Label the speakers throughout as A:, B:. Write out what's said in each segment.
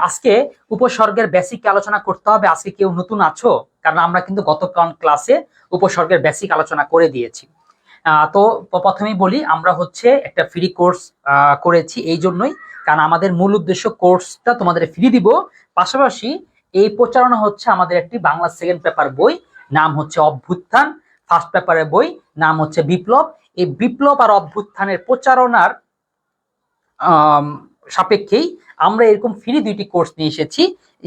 A: আজকে উপসর্গের বেসিক আলোচনা করতে হবে। আজকে কেউ নতুন আছো? কারণ আমরা কিন্তু গত ক্লাসে উপসর্গের বেসিক আলোচনা করে দিয়েছি। তো প্রথমেই বলি, আমরা হচ্ছে একটা ফ্রি কোর্স করেছি এই জন্যই, কারণ আমাদের মূল উদ্দেশ্য কোর্সটা তোমাদের ফ্রি দিব, পাশাপাশি এই প্রচারণা হচ্ছে আমাদের একটি বাংলা সেকেন্ড পেপার বই, নাম হচ্ছে অভ্যুত্থান। ফার্স্ট পেপারের বই নাম হচ্ছে বিপ্লব। এই বিপ্লব আর অভ্যুত্থানের প্রচারণার সাপেক্ষেই আমরা এরকম ফ্রি দুইটি কোর্স নিয়ে এসেছি,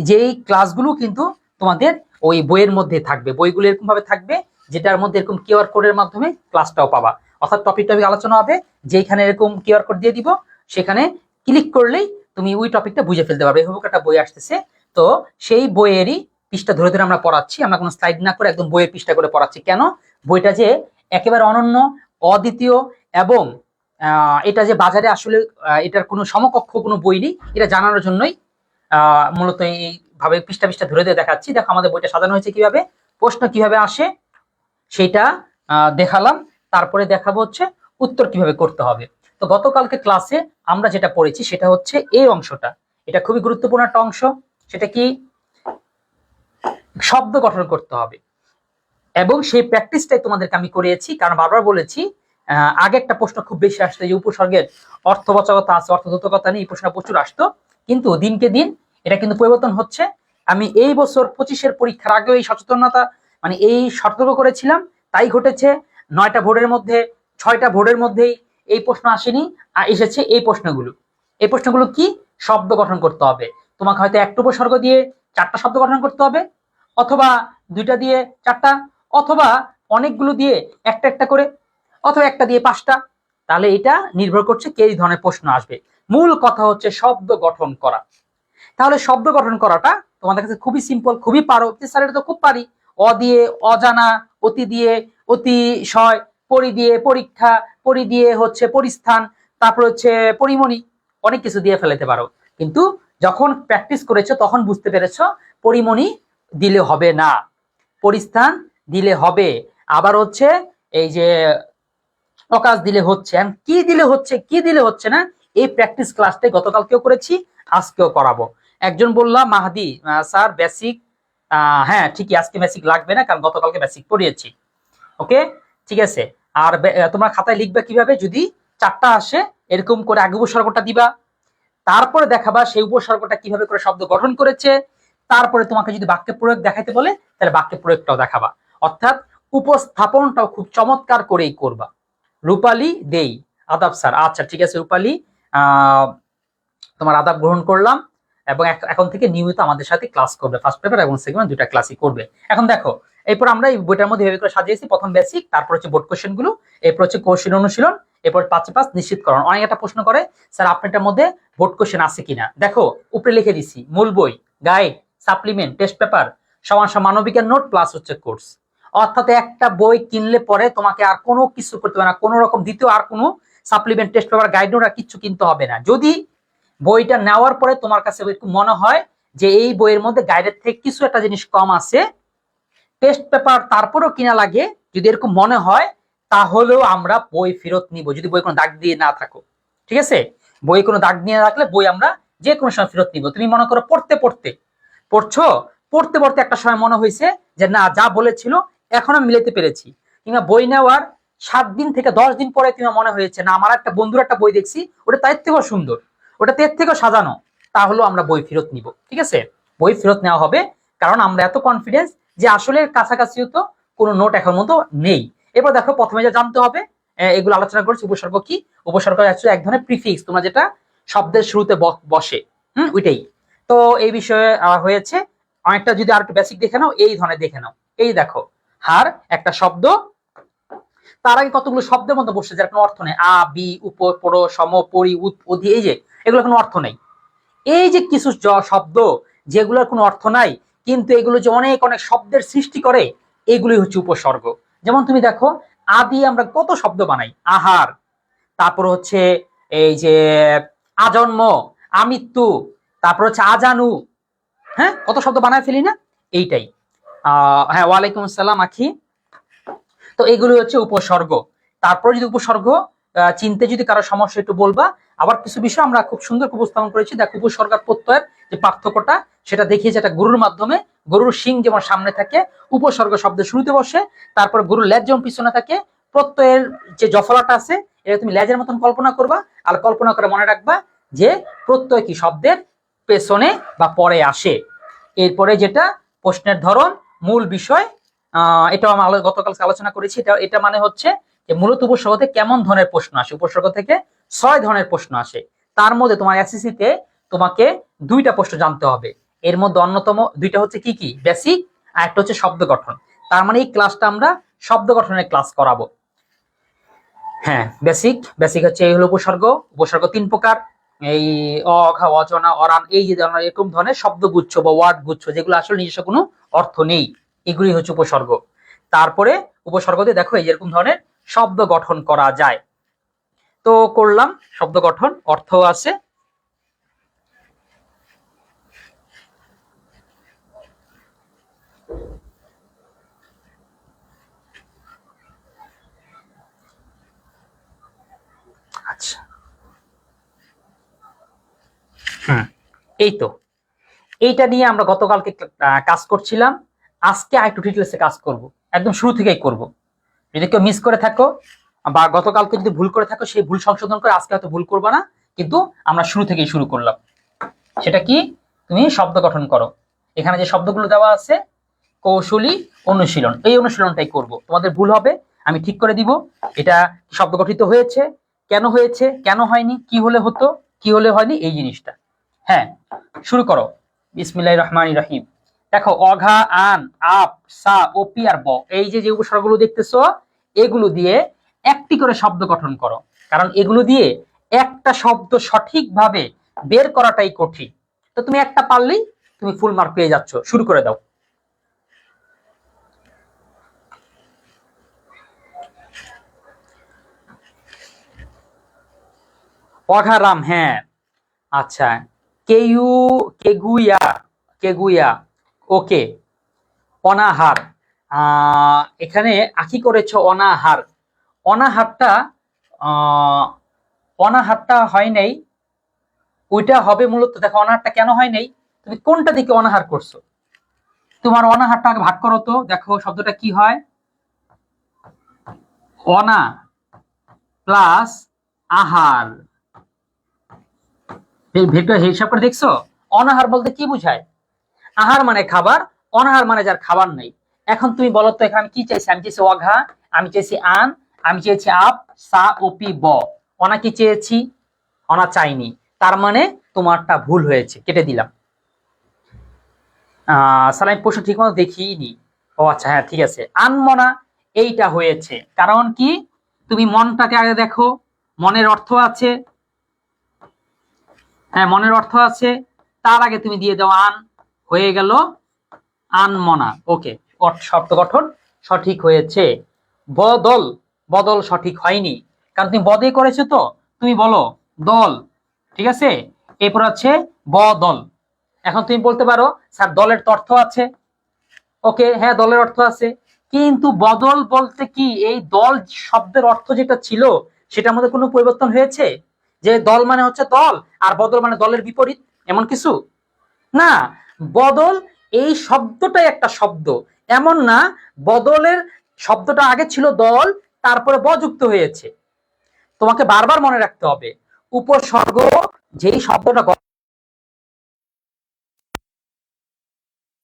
A: যেই ক্লাসগুলো কিন্তু তোমাদের ওই বইয়ের মধ্যে থাকবে। বইগুলো এরকম ভাবে থাকবে যেটার মধ্যে এরকম কিউআর কোডের মাধ্যমে ক্লাসটাও পাবা, অর্থাৎ টপিক আলোচনা হবে, যেখানে এরকম কিউআর কোড দিয়ে দিব, সেখানে ক্লিক করলেই তুমি ওই টপিকটা বুঝে ফেলতে পারবে। এভাবে একটা বই আসতেছে, তো সেই বইয়েরই পৃষ্ঠা ধরে ধরে আমরা পড়াচ্ছি। আমরা কোনো স্লাইড না করে একদম বইয়ের পৃষ্ঠা করে পড়াচ্ছি। কেন? বইটা যে একেবারে অনন্য, অদ্বিতীয়, এবং এটা যে বাজারে আসলে এটার কোনো সমকক্ষ কোনো বই নেই, এটা জানানোর জন্যই মূলত এইভাবে পৃষ্ঠা পৃষ্ঠা ধরে ধরে দেখাচ্ছি। দেখো আমাদের বইটা সাজানো হয়েছে কিভাবে, প্রশ্ন কিভাবে আসে সেটা দেখালাম, তারপরে দেখাবো হচ্ছে উত্তর কিভাবে করতে হবে। তো গতকালকে ক্লাসে আমরা যেটা পড়েছি সেটা হচ্ছে এই অংশটা। এটা খুবই গুরুত্বপূর্ণ একটা অংশ। সেটা কি? শব্দ গঠন করতে হবে, এবং সেই প্র্যাকটিসটাই তোমাদেরকে আমি করিয়েছি। কারণ বারবার বলেছি, আগে একটা প্রশ্ন খুব বেশি আসতো যে উপসর্গের অর্থবাচকতা আছে, অর্থবোধকতা নেই, এই প্রশ্ন প্রচুর আসতো। কিন্তু দিনকে দিন এটা কিন্তু পরিবর্তন হচ্ছে। আমি এই বছর 25-এর পরীক্ষার আগেও এই সচেতনতা, মানে এই সতর্ক করেছিলাম, তাই ঘটেছে। 9টা বোর্ডের মধ্যে 6টা বোর্ডের মধ্যেই এই প্রশ্ন আসেনি, আর এসেছে এই প্রশ্নগুলো। এই প্রশ্নগুলো কি? শব্দ গঠন করতে হবে। তোমাকে হয়তো একটা উপসর্গ দিয়ে 4টা শব্দ গঠন করতে হবে, অথবা 2টা দিয়ে 4টা, অথবা অনেকগুলো দিয়ে একটা একটা করে, অথবা একটা দিয়ে 5টা। তাহলে এটা নির্ভর করছে কে এই ধরনের প্রশ্ন আসবে। মূল কথা হচ্ছে শব্দ গঠন করা। তাহলে শব্দ গঠন করাটা তোমাদের কাছে খুবই সিম্পল, খুবই পারো। স্যার এটা তো খুব পারি। অ দিয়ে অজানা, অতি দিয়ে অতিশয়, পরি দিয়ে পরীক্ষা, পরি দিয়ে হচ্ছে পরিস্থান, তারপর হচ্ছে পরিমণি, অনেক কিছু দিয়ে ফেলাতে পারো। কিন্তু যখন প্র্যাকটিস করেছো তখন বুঝতে পেরেছো পরিমণি দিলে হবে না, পরিস্থান দিলে হবে, আবার হচ্ছে এই যে অকাশ দিলে হচ্ছে, কি দিলে হচ্ছে, কি দিলে হচ্ছে না। এই প্র্যাকটিস ক্লাসটাই গতকালকেও করেছি, আজকেও করাবো। একজন বললাম মাহাদি স্যার বেসিক, হ্যাঁ ঠিকই, আজকে বেসিক লাগবে না, কারণ গতকালকে বেসিক পড়িয়েছি। ওকে, ঠিক আছে। আর তোমরা খাতায় লিখবে কিভাবে, যদি 4টা আসে এরকম করে আগে উপসর্গটা দিবা, তারপরে দেখাবা সেই উপসর্গটা কিভাবে করে শব্দ গঠন করেছে, তারপরে তোমাকে যদি বাক্যে প্রয়োগ দেখাইতে বলে তাহলে বাক্যে প্রয়োগটাও দেখাবা। অর্থাৎ উপস্থাপনটাও খুব চমৎকার করেই করবা। রূপালী দেই, আদাব স্যার। আচ্ছা ঠিক আছে রূপালী, তোমার আদাব গ্রহণ করলাম, এবং এখন থেকে নিয়মিত আমাদের সাথে ক্লাস করবে। ফার্স্ট পেপার এবং সেকেন্ড 2টা ক্লাসই করবে। এখন দেখো, এরপর আমরা এই বইটার মধ্যে এভাবে করে সাজিয়েছি। প্রথম বেসিক, তারপর হচ্ছে বোর্ড কোশ্চেন গুলো, এরপর হচ্ছে কোশ্চেন অনুশীলন, এরপর 5-5 নিশ্চিতকরণ। অনেক একটা প্রশ্ন করে স্যার আপনারটার মধ্যে বোর্ড কোশ্চেন আছে কিনা। দেখো উপরে লিখে দিছি, মূল বই, গাইড, সাপ্লিমেন্ট, টেস্ট পেপার সমান মানবিকের নোট প্লাস হচ্ছে কোর্স। অর্থাৎ একটা বই কিনলে পরে তোমাকে আর কোনো কিছু করতে হবে না, কোনো রকম দ্বিতীয় আর কোনো supplement, test paper, guide note আর কিছু কিনতে হবে না। যদি বইটা নেওয়ার পরে তোমার কাছে মনে হয় যে এই বইয়ের মধ্যে গাইডের থেকে কিছু একটা জিনিস কম আছে, টেস্ট পেপার তারপরেও কিনা লাগে, যদি এরকম মনে হয়, তাহলেও আমরা বই ফেরত নিব, যদি বই কোনো দাগ দিয়ে না থাকো। ঠিক আছে, বই কোনো দাগ দিয়ে রাখলে বই আমরা যে কোনো সময় ফেরত নিব। তুমি মনে করো পড়ছো, পড়তে পড়তে একটা সময় মনে হয়েছে যে না, যা বলেছিল এখন আমি মিলাতে পেরেছি, কিংবা বই নেওয়ার 7 দিন থেকে 10 দিন পরে তোমার মনে হয়েছে না, আমার একটা বন্ধুর একটা বই দেখছি, ওটা তার থেকেও সুন্দর, ওটা এর থেকেও সাজানো, তাহলে আমরা বই ফেরত নিব। ঠিক আছে, বই ফেরত নেওয়া হবে, কারণ আমরা এত কনফিডেন্স যে আসলে কাছাকাছিও তো কোনো নোট এখন মতো নেই। এবার দেখো, প্রথমে যা জানতে হবে, এগুলো আলোচনা করছি। উপসর্গ কি? উপসর্গ হচ্ছে এক ধরনের প্রিফিক্স, তোমরা যেটা শব্দের শুরুতে বসে, ওইটাই। তো এই বিষয়ে হয়েছে অনেকটা। যদি আর একটু বেসিক দেখে নাও, এই ধরনের দেখে নাও। এই দেখো, হার একটা শব্দ, তার আগে কতগুলো শব্দের মধ্যে বসছে যার কোনো অর্থ নেই। আ, বি, উপর, পর, সম, পরি, উৎ, অধি, এই যে এগুলো কোনো অর্থ নেই। এই যে কিছু শব্দ যেগুলোর কোনো অর্থ নাই, কিন্তু এগুলো যে অনেক অনেক শব্দের সৃষ্টি করে, এগুলোই হচ্ছে উপসর্গ। যেমন তুমি দেখো, আ দিয়ে আমরা কত শব্দ বানাই, আহার, তারপর হচ্ছে এই যে আজন্ম, আমৃত্যু, তারপর হচ্ছে আজানু, হ্যাঁ কত শব্দ বানায় ফেলি না। এইটাই। হ্যাঁ, ওয়ালাইকুম আসসালাম আখি। তো এগুলো হচ্ছে উপসর্গ। তারপর যদি উপসর্গ চিনতে যদি কারো সমস্যা একটু বলবা। আবার কিছু বিষয় আমরা খুব সুন্দর উপস্থাপন করেছি। দেখো, উপসর্গ প্রত্যয়ের যে পার্থক্যটা সেটা দেখিয়েছে একটা গরুর মাধ্যমে। গরুর শিং যেমন সামনে থাকে, উপসর্গ শব্দের শুরুতে বসে, তারপর গরুর লেজ যেমন পিছনে থাকে, প্রত্যয়ের যে জফলাটা আছে এটা তুমি লেজের মতন কল্পনা করবা, আর কল্পনা করে মনে রাখবা যে প্রত্যয় কি শব্দের পেছনে বা পরে আসে। এরপরে যেটা প্রশ্নের ধরন, মূল বিষয়, এটাও আমরা গতকাল আলোচনা করেছি। এটা মানে হচ্ছে যে মূলত উপসর্গ থেকে কেমন ধরনের প্রশ্ন আসে। উপসর্গ থেকে 6 ধরনের প্রশ্ন আসে। তার মধ্যে তোমার এসএসসি তে তোমাকে 2টা প্রশ্ন জানতে হবে। এর মধ্যে অন্যতম 2টা হচ্ছে কি কি, বেসিক, আর একটা হচ্ছে শব্দ গঠন। তার মানে এই ক্লাসটা আমরা শব্দ গঠনের ক্লাস করাবো। হ্যাঁ, বেসিক হচ্ছে এই হলো উপসর্গ। উপসর্গ 3 প্রকার, এই অঘা, অজনা, অরান, এই যে এরকম ধরনের শব্দগুচ্ছ বা ওয়ার্ড গুচ্ছ যেগুলো আসলে নিজস্ব কোনো অর্থ নেই, এগুলি হচ্ছে উপসর্গ। তারপরে উপসর্গ দিয়ে দেখো এই যেরকম ধরনের শব্দ গঠন করা যায়। তো করলাম শব্দ গঠন, অর্থ আছে। আচ্ছা, এই তো এইটা নিয়ে আমরা গতকালকে কাজ করছিলাম। আজকে আরেকটু ডিটেলসে কাজ করব, একদম শুরু থেকেই করব। যদি কেউ মিস করে থাকো বা গতকালকে যদি ভুল করে থাকো, সেই ভুল সংশোধন করে আজকে হয়তো ভুল করবা না, কিন্তু আমরা শুরু থেকেই শুরু করলাম। সেটা কি, তুমি শব্দ গঠন করো। এখানে যে শব্দগুলো দেওয়া আছে, কৌশলী অনুশীলন, এই অনুশীলনটাই করব। তোমাদের ভুল হবে, আমি ঠিক করে দিব। এটা শব্দ গঠিত হয়েছে, কেন হয়নি, কি হলে হতো, কি হলে হয়নি, এই জিনিসটা। হ্যাঁ, শুরু করো। বিসমিল্লাহির রহমানির রহিম। দেখো অঘা, আন, আপ, সা, ওপি আর ব, এই যে উপসর্গগুলো দেখতেছো, এগুলো দিয়ে একটি করে শব্দ গঠন করো। কারণ এগুলো দিয়ে একটা শব্দ সঠিকভাবে বের করাটাই কঠিন। তো তুমি একটা পারলেই তুমি ফুল মার্ক পেয়ে যাচ্ছ। শুরু করে দাও। অঘারাম, হ্যাঁ, আচ্ছা। কেয়ু, কেগুয়া, কেগুয়া, ওকে। অনাহার, এখানে আকি করেছো অনাহার। অনাহারটা অনাহারটা হয় নাই, ওইটা হবে মূলত। দেখো অনাহারটা কেন হয় নাই, তুমি কোনটা দিকে অনাহার করছো। তোমার অনাহারটা আগে ভাগ করো তো, দেখো শব্দটা কি হয়। অনা প্লাস আহার, ভেতরে হিসাব করে দেখছো। অনাহার বলতে কি বুঝায়, আহার মানে খাবার, অনাহার মানে যার খাবার নেই। এখন তুমি বলো তো এখানে কি চাইছি, আমি চাইছি অঘা, আমি চাইছি আন, আমি চেয়েছি আপ, সা, ওপি, ব। অনা কি চেয়েছি, অনা চাইনি। তার মানে তোমারটা ভুল হয়েছে, কেটে দিলাম। সালাম প্রশ্ন ঠিক মতো দেখিনি। ও আচ্ছা, হ্যাঁ ঠিক আছে। আনমনা এইটা হয়েছে, কারণ কি, তুমি মনটাকে আগে দেখো, মনের অর্থ আছে। হ্যাঁ, মনের অর্থ আছে, তার আগে তুমি দিয়ে দাও আন, হয়ে গেল আনমনা। ওকে, শব্দ গঠন সঠিক হয়েছে। বদল, বদল সঠিক হয়নি, কারণ তুমি বদে করেছো। তো তুমি বলো দল, ঠিক আছে। এরপর আছে বদল। এখন তুমি বলতে পারো স্যার দলের তো অর্থ আছে। ওকে, হ্যাঁ দলের অর্থ আছে, কিন্তু বদল বলতে কি এই দল শব্দের অর্থ যেটা ছিল সেটার মধ্যে কোনো পরিবর্তন হয়েছে, যে দল মানে হচ্ছে দল আর বদল মানে দলের বিপরীত, এমন কিছু না। বদল এই শব্দটাই একটা শব্দ, এমন না বদলের শব্দটা আগে ছিল দল, তারপরে ব যুক্ত হয়েছে। তোমাকে বারবার মনে রাখতে হবে, উপসর্গ যেই শব্দটা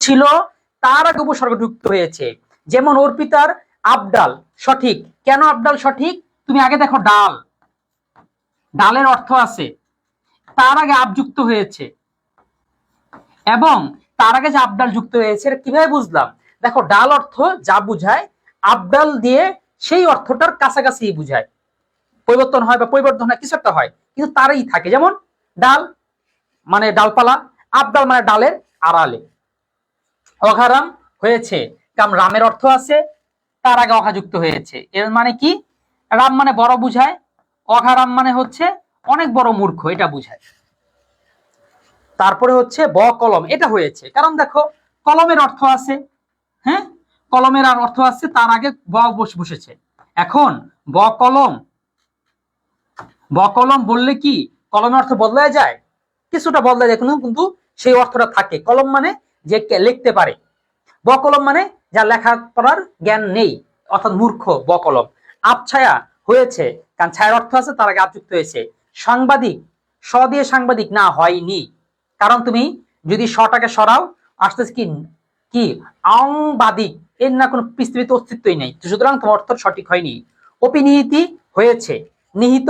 A: ছিল তার আগে উপসর্গ যুক্ত হয়েছে। যেমন অর্পিতার আবডাল সঠিক, কেন আবডাল সঠিক, তুমি আগে দেখো ডাল, ডালের অর্থ আছে, তার আগে আব যুক্ত হয়েছে, এবং তার আগে যে আবডাল যুক্ত হয়েছে এটা কিভাবে বুঝলাম, দেখো ডাল অর্থ যা বুঝায়, আবডাল দিয়ে সেই অর্থটার কাছাকাছি বুঝায়। পরিবর্তন হয় বা পরিবর্তন হয়, কিছু একটা হয়, কিন্তু তারই থাকে। যেমন ডাল মানে ডালপালা, আবডাল মানে ডালের আড়ালে। অঘারাম হয়েছে, কারণ রামের অর্থ আছে, তার আগে অঘা যুক্ত হয়েছে। এর মানে কি, রাম মানে বড় বুঝায়, অঘারাম মানে হচ্ছে অনেক বড় মূর্খ, এটা বুঝায়। তারপরে হচ্ছে ব কলম, এটা হয়েছে কারণ দেখো কলমের অর্থ আছে। হ্যাঁ, কলমের আর অর্থ আছে, তার আগে ব বসেছে। এখন ব কলম, ব কলম বললে কি কলমের অর্থ বদলায় যায়, কিছুটা বদলায় যায়, কিন্তু সেই অর্থটা থাকে। কলম মানে যে লিখতে পারে, বকলম মানে যা লেখাপড়ার জ্ঞান নেই অর্থাৎ মূর্খ, বকলম। আবছায়া হয়েছে, কারণ ছায়ার অর্থ আছে, তার আগে যুক্ত হয়েছে। সাংবাদিক, স দিয়ে সাংবাদিক না, হয়নি, কারণ তুমি যদি সটাকে সরাও আসতেছে কি কি অংবাদিক, এর না কোনো পৃথিবীতে অস্তিত্বই নেই, সুতরাং তোমার অর্থ সঠিক হয়নি। অপিনিহিতি হয়েছে, নিহিত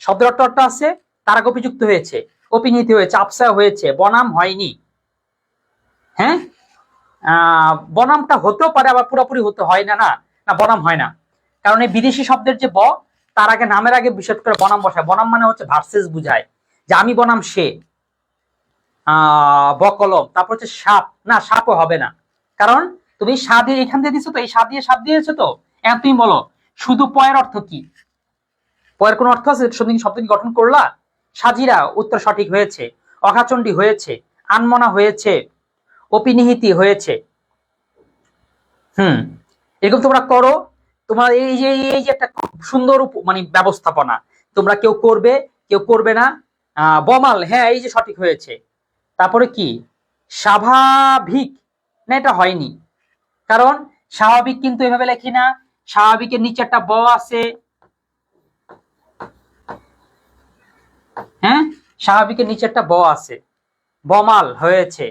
A: শব্দের অর্থ আছে, তার আগে অপিযুক্ত হয়েছে, অপিনিহিতি হয়েছে। আবছায়া হয়েছে, বনাম হয়নি। হ্যাঁ, বনামটা হতেও পারে, আবার পুরোপুরি হতে হয় না, না বনাম হয় না, কারণ এই বিদেশি শব্দের যে ব, তার আগে নামের আগে বিশেষ করে বনাম বসায়। বনাম মানে হচ্ছে ভার্সেস বুঝায়, যে আমি বনাম সে, বকলম। তারপর হচ্ছে সাপ, না সাপও হবে না, কারণ তুমি সা দিয়ে এখান দিয়ে দিছো তো, এই সা দিয়ে সাপ দিয়েছো তো। এখন তুমি বলো শুধু পয়ের অর্থ কি? পয়ের কোন অর্থ আছে? শব্দ কি গঠন করলা? সাজিরা, উত্তর সঠিক হয়েছে। অঘাচণ্ডী হয়েছে, আনমনা হয়েছে, অপিনিহিতি হয়েছে। এরকম তোমরা করো। তোমার এই যে একটা সুন্দর মানে ব্যবস্থাপনা, তোমরা কেউ করবে কেউ করবে না। বমাল, হ্যাঁ এই যে সঠিক হয়েছে। তারপরে কি স্বাভাবিক, না এটা হয়নি, কারণ স্বাভাবিক কিন্তু এভাবে লেখি না, স্বাভাবিকের নিচে একটা ব আছে। হ্যাঁ, স্বাভাবিকের নিচে একটা ব আছে। বমাল হয়েছে,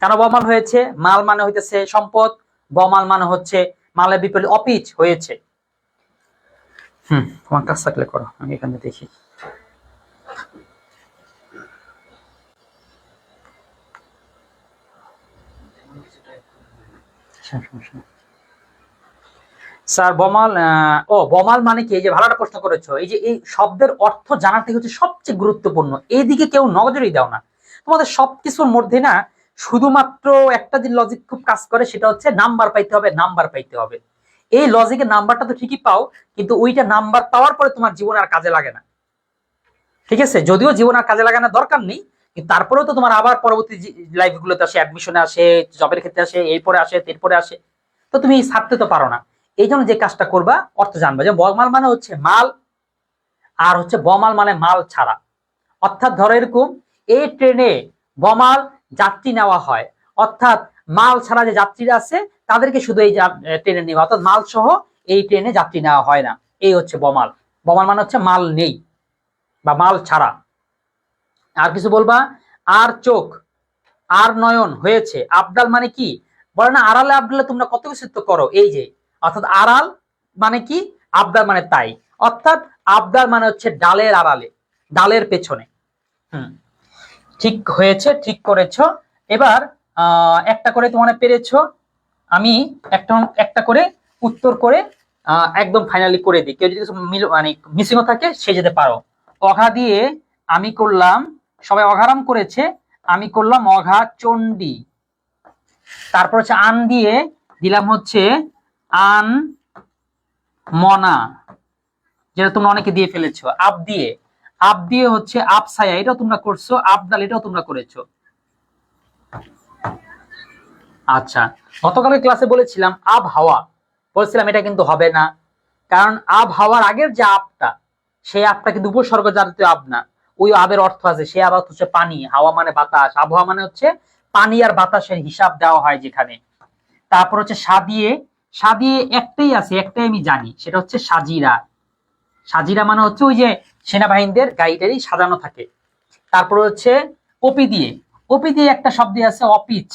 A: কেন বমাল হয়েছে? মাল মানে হইতেছে সম্পদ, বমাল মানে হচ্ছে মালের বিপরীত অপিচ হয়েছে। তোমার কাজ থাকলে করো, আমি এখানে দেখি। স্যার বমাল, বমাল মানে কি? এই যে ভালো একটা প্রশ্ন করেছো, এই যে এই শব্দের অর্থ জানাটা হচ্ছে সবচেয়ে গুরুত্বপূর্ণ, এইদিকে কেউ নজরই দাও না। তোমাদের সবকিছুর মধ্যে না শুধুমাত্র একটা যে লজিক খুব কাজ করে, সেটা হচ্ছে নাম্বার পাইতে হবে, নাম্বার পাইতে হবে। এই লজিকের নাম্বারটা তো ঠিকই পাও, কিন্তু ওইটা নাম্বার পাওয়ার পরে তোমার জীবন আর কাজে লাগে না। ঠিক আছে, যদিও জীবন আর কাজে লাগানোর দরকার নেই, কিন্তু তারপরেও তো তোমার আবার পরবর্তী লাইফ গুলোতে আসে, অ্যাডমিশনে আসে, জবের ক্ষেত্রে আসে, এরপরে আসে, এরপরে আসে, তো তুমি ছাড়তে তো পারো না। এই জন্য যে কাজটা করবা, অর্থ জানবা, যে বমাল মানে হচ্ছে মাল, আর হচ্ছে বমাল মানে মাল ছাড়া। অর্থাৎ ধরো এরকম, এই ট্রেনে বমাল যাত্রী নেওয়া হয়, অর্থাৎ মাল ছাড়া যে যাত্রীরা আছে তাদেরকে শুধু এই ট্রেনে নেওয়া, অর্থাৎ মাল সহ এই ট্রেনে যাত্রী নেওয়া হয় না। এই হচ্ছে বমাল। বমাল মানে হচ্ছে মাল নেই বা মাল ছাড়া। আর কিছু বলবা? আর চোখ, আর নয়ন হয়েছে। আবডাল মানে কি? বলে না আড়ালে আবডালে তোমরা কত কিছু তো করো, এই যে অর্থাৎ আড়াল মানে কি, আবদার মানে তাই, অর্থাৎ আবদার মানে হচ্ছে ডালের আড়ালে, ডালের পেছনে। ঠিক হয়েছে, ঠিক করেছ। এবার একটা করে তোমরা পেরেছো, আমি একটা একটা করে উত্তর করে একদম ফাইনালি করে দিই। কেউ যদি মানে মিসিংও থাকে সে যেতে পারো। অঘা দিয়ে আমি করলাম, সবাই অঘারাম করেছে, আমি করলাম অঘা চণ্ডী। তারপর হচ্ছে আন দিয়ে দিলাম হচ্ছে আন মনা, যেটা তোমরা অনেকে দিয়ে ফেলেছো। আপ দিয়ে হচ্ছে আবছায়া, এটাও তোমরা করছো। আবদাল, এটাও তোমরা করেছো। আচ্ছা, গতকালের ক্লাসে বলেছিলাম আবহাওয়া, বলছিলাম এটা কিন্তু হবে না, কারণ আবহাওয়ার আগের যে আপটা, সেই আপটা কিন্তু উপসর্গ জাতীয় আব না, ওই আবের অর্থ আছে, সে আবার হচ্ছে পানি। হাওয়া মানে বাতাস, আবহাওয়া মানে হচ্ছে পানি আর বাতাসের হিসাব দেওয়া হয় যেখানে। তারপর হচ্ছে সাদিয়ে একটাই আছে, একটাই আমি জানি, সেটা হচ্ছে সাজিরা। সাজিরা মানে হচ্ছে ওই যে সেনাবাহিনীদের গাড়িটারি সাজানো থাকে। তারপর হচ্ছে ওপি দিয়ে একটা শব্দ আছে অপিচ।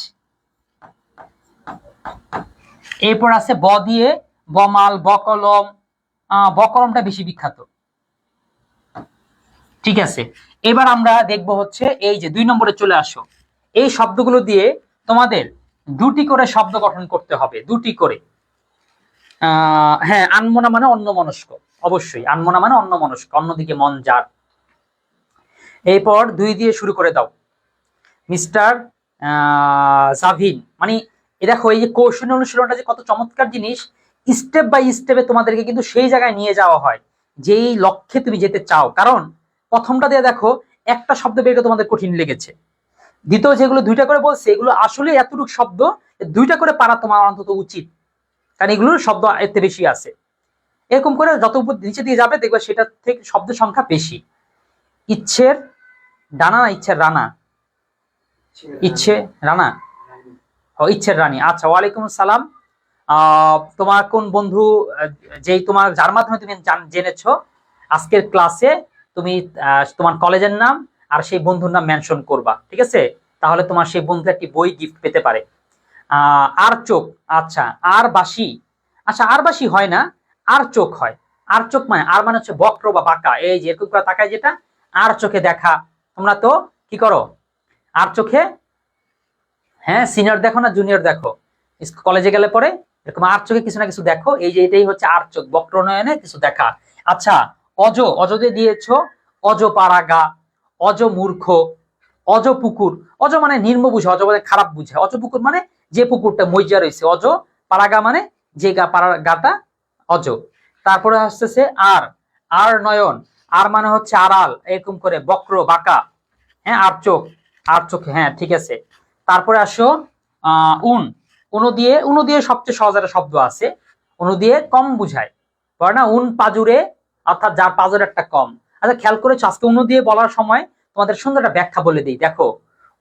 A: এরপর আছে ব দিয়ে বমাল, বকলম। বকলমটা বেশি বিখ্যাত। ঠিক আছে, এবার আমরা দেখব হচ্ছে এই যে 2 নম্বরে চলে আসো। এই শব্দগুলো দিয়ে তোমাদের দুটি করে শব্দ গঠন করতে হবে, দুটি করে। হ্যাঁ, আনমনা মানে অন্যমনস্ক, অবশ্যই আনমনা মানে অন্যমনস্ক, অন্যদিকে মন যার। এরপর 2 দিয়ে শুরু করে দাও। মিস্টার জাভিন, মানে দেখো এই যে কৌশল অনুশীলনটা যে কত চমৎকার জিনিস, স্টেপ বাই স্টেপে তোমাদেরকে কিন্তু সেই জায়গায় নিয়ে যাওয়া হয় যেই লক্ষ্যে তুমি যেতে চাও। কারণ প্রথমটা দিয়ে দেখো একটা শব্দ বের তোমাদের কঠিন লেগেছে, দ্বিতীয় যেগুলো 2টা করে বলছে এগুলো আসলে এতটুকু শব্দ 2টা করে পারা তোমার অন্তত উচিত, কারণ এগুলোর শব্দ এতে বেশি আছে। এরকম করে যত উপর নিচে দিয়ে যাবে দেখবে সেটা থেকে শব্দের সংখ্যা বেশি। ইচ্ছের ডানা না ইচ্ছের রানা? ইচ্ছে রানা, ও ইচ্ছের রানী। আচ্ছা, ওয়ালাইকুম আসসালাম। তোমার কোন বন্ধু, যেই তোমার যার মাধ্যমে তুমি জেনেছো আজকের ক্লাসে, তুমি তোমার কলেজের নাম আর সেই বন্ধুর নাম মেনশন করবা, ঠিক আছে? তাহলে তোমার সেই বন্ধু একটি বই গিফট পেতে পারে। আর চোখ, আচ্ছা আর বাসি, আচ্ছা আর বাসি হয় না, আর চোখ হয়। আর চোখ মানে, আর মানে হচ্ছে বক্র বা বাঁকা, এই যে এরকম করে তাকায় যেটা, আর চোখে দেখা। তোমরা তো কি করো আর চোখে? হ্যাঁ, সিনিয়র দেখো না জুনিয়র দেখো, কলেজে গেলে পরে এরকম আর চোখে কিছু না কিছু দেখো, এই যে এটাই হচ্ছে আর চোখ, বক্র নয়নে কিছু দেখা। আচ্ছা, অজ, অজ দিয়ে দিয়েছো অজ পারাগা, অজ মূর্খ, অজ পুকুর। অজ মানে নির্ম বুঝে, অজ মানে খারাপ বুঝে, অজ পুকুর মানে যে পুকুরটা মইজা রয়েছে, অজ পারাগা মানে যে গাটা অজ। তারপরে আসতেছে আর, আর নয়ন, আর মানে হচ্ছে আড়াল, এরকম করে বক্র বাঁকা। হ্যাঁ, আর চোখ, আর চোখ, হ্যাঁ ঠিক আছে। তারপরে আসো উন, উনো দিয়ে সবচেয়ে সহজ একটা শব্দ আছে, উনো দিয়ে কম বুঝায়, বলে না উন পাজুরে, অর্থাৎ যার পাজর একটা কম। আচ্ছা, খেয়াল করেছো আজকে উনো দিয়ে বলার সময় তোমাদের সুন্দর একটা ব্যাখ্যা বলে দিই, দেখো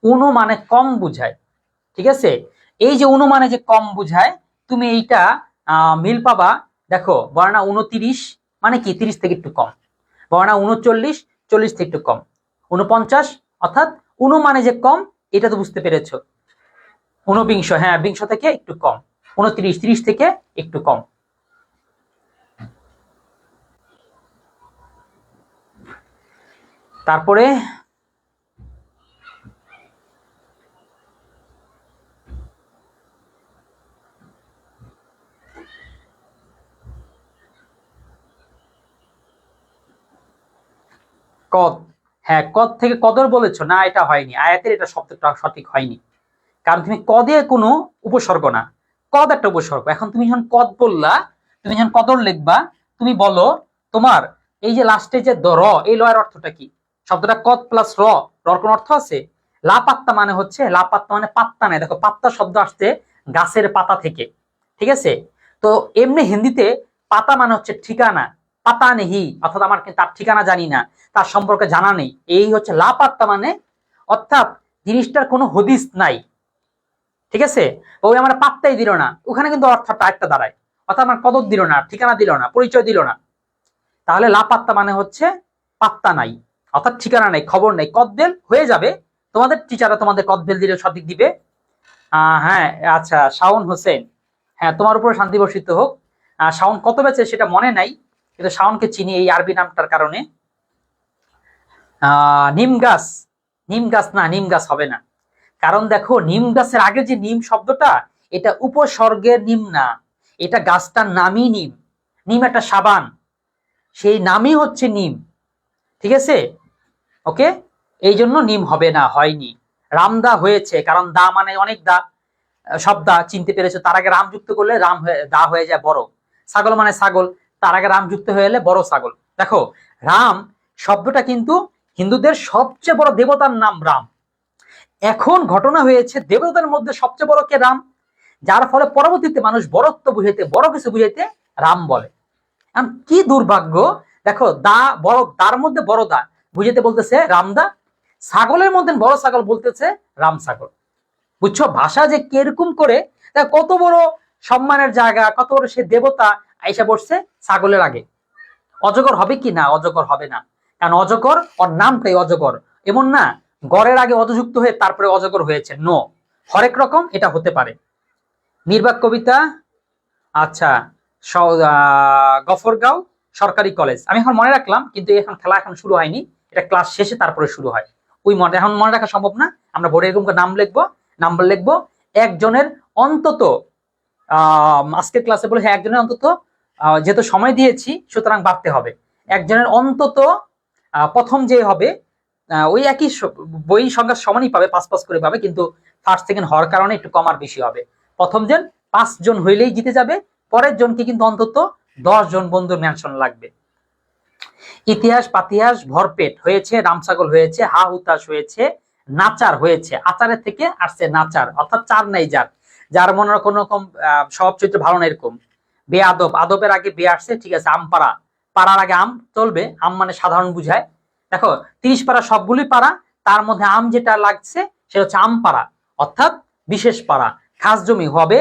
A: উনো মানে কম বুঝায়, ঠিক আছে? এই যে উনো মানে যে কম বুঝায়, তুমি এইটা মিল পাবা। দেখো বলে না 29 মানে কি 30 থেকে একটু কম, বলে না 39 40 থেকে একটু কম, 49 অর্থাৎ উনো মানে যে কম, এটা তো বুঝতে পেরেছো। ঊনবিংশ, হ্যাঁ বিংশ থেকে একটু কম, 29 30 থেকে একটু কম। তারপরে কদ, হ্যাঁ কদ থেকে কদর বলেছো না, এটা হয়নি, আয়াতের এটা শব্দটা সঠিক হয়নি, কারণ তুমি কদে কোনো উপসর্গ না, কদ একটা উপসর্গ। এখন তুমি যখন কদ বললা, তুমি যখন কদর লিখবা, তুমি বলো তোমার এই যে লাস্টে যে র, এই ল এর অর্থটা কি? শব্দটা কদ প্লাস র, রর কোন অর্থ আছে? লাপাত্তা মানে হচ্ছে, লাপাত্তা মানে পাত্তা নেই, দেখো পাত্তা শব্দ আসছে গাছের পাতা থেকে, ঠিক আছে? তো এমনি হিন্দিতে পাতা মানে হচ্ছে ঠিকানা, পাতা নেহি, অর্থাৎ আমার তার ঠিকানা জানি না, তার সম্পর্কে জানা নেই, এই হচ্ছে লাপাত্তা মানে, অর্থাৎ জিনিসটার কোনো হদিস নাই, ঠিক আছে? ওই আমার পাত্তাই দিল না, ওখানে কিন্তু অর্থটা একটা দাঁড়ায়, অর্থাৎ আমার কদর দিল না, ঠিকানা দিল না, পরিচয় দিল না। তাহলে লাপাত্তা মানে হচ্ছে পাত্তা নাই, অর্থাৎ ঠিকানা নাই, খবর নেই। কদবেল হয়ে যাবে, তোমাদের টিচাররা তোমাদের কদবেল দিলে সঠিক দিবে। হ্যাঁ, আচ্ছা শাওন হোসেন, হ্যাঁ তোমার উপরে শান্তি বর্ষিত হোক। শাওন কত ব্যাচে সেটা মনে নাই, কিন্তু শাওনকে চিনি এই আরবি নামটার কারণে। নিম গাছ, নিম গাছ না, নিম গাছ হবে না, কারণ দেখো নিম গাছের আগে যে নিম শব্দটা, এটা উপসর্গের নিম না, এটা গাছটার নামই নিম, নিম একটা সাবান, সেই নামই হচ্ছে নিম, ঠিক আছে? ওকে, এই জন্য নিম হবে না, হয়নি। রামদা হয়েছে, কারণ দা মানে অনেক দা, সব দা চিনতে পেরেছো, তার আগে রাম যুক্ত করলে রাম দা হয়ে যায় বড়। ছাগল মানে ছাগল, তার আগে রাম যুক্ত হয়ে এলে বড় ছাগল। দেখো রাম শব্দটা কিন্তু হিন্দুদের সবচেয়ে বড় দেবতার নাম রাম। এখন ঘটনা হয়েছে দেবতার মধ্যে সবচেয়ে বড় কে? রাম, যার ফলে পরবর্তীতে মানুষ বড়ত্ব বুঝাইতে, বড় কিছু বুঝাইতে রাম বলে। কি দুর্ভাগ্য, দেখো দা বড়, দার মধ্যে বড় দা বুঝাইতে বলতেছে রামদা, ছাগলের মধ্যে বড় ছাগল বলতেছে রাম ছাগল। বুঝছো ভাষা যে কিরকম করে, কত বড় সম্মানের জায়গা, কত বড় সে দেবতা আইসা বসছে ছাগলের আগে। অজগর হবে কি না? অজগর হবে না, কারণ অজগর ওর নামটাই অজগর, এমন না গড়ের আগে অজযুক্ত হয়ে তারপরে অজগর হয়েছে, নো, হরেক রকম এটা হতে পারে। নির্বাক কবিতা, আচ্ছা গফরগাঁও সরকারি কলেজ, আমি এখন মনে রাখলাম, কিন্তু এখন খেলা এখন শুরু হয়নি, এটা ক্লাস শেষে তারপরে শুরু হয়, ওই মনে এখন মনে রাখা সম্ভব না। আমরা বোর্ডে এরকম নাম লিখবো, নাম্বার লিখবো, একজনের অন্তত আজকের ক্লাসে বলে হ্যাঁ একজনের অন্তত, যেহেতু সময় দিয়েছি সুতরাং বাড়তে হবে, একজনের অন্তত প্রথম যে হবে ওই একই বই সংখ্যা সমানই পাবে, 5 5 করে পাবে, কিন্তু ফার্স্ট সেকেন্ড হওয়ার কারণে একটু কম আর বেশি হবে। প্রথম জন 5 জন হইলেই জিতে যাবে, পরের জনকে কিন্তু অন্তত 10 জন বন্ধুর মেনশন লাগবে। ইতিহাস পাতিহাস ভরপেট হয়েছে, রামছাগল হয়েছে, হা হুতাশ হয়েছে, নাচার হয়েছে, আচারের থেকে আসছে নাচার, অর্থাৎ চার নাই যার, যার মনে কোন রকম স্বভাব চরিত্র ভালো না এরকম। বে আদব, আদবের আগে বে আসছে, ঠিক আছে। আম পাড়া, পাড়ার আগে আম চলবে, আম মানে সাধারণ বুঝায়। দেখো 30 পাড়া সবগুলি পাড়া, তার মধ্যে আম যেটা লাগছে সেটা হচ্ছে আমপাড়া, অর্থাৎ বিশেষ পাড়া। খাস জমি হবে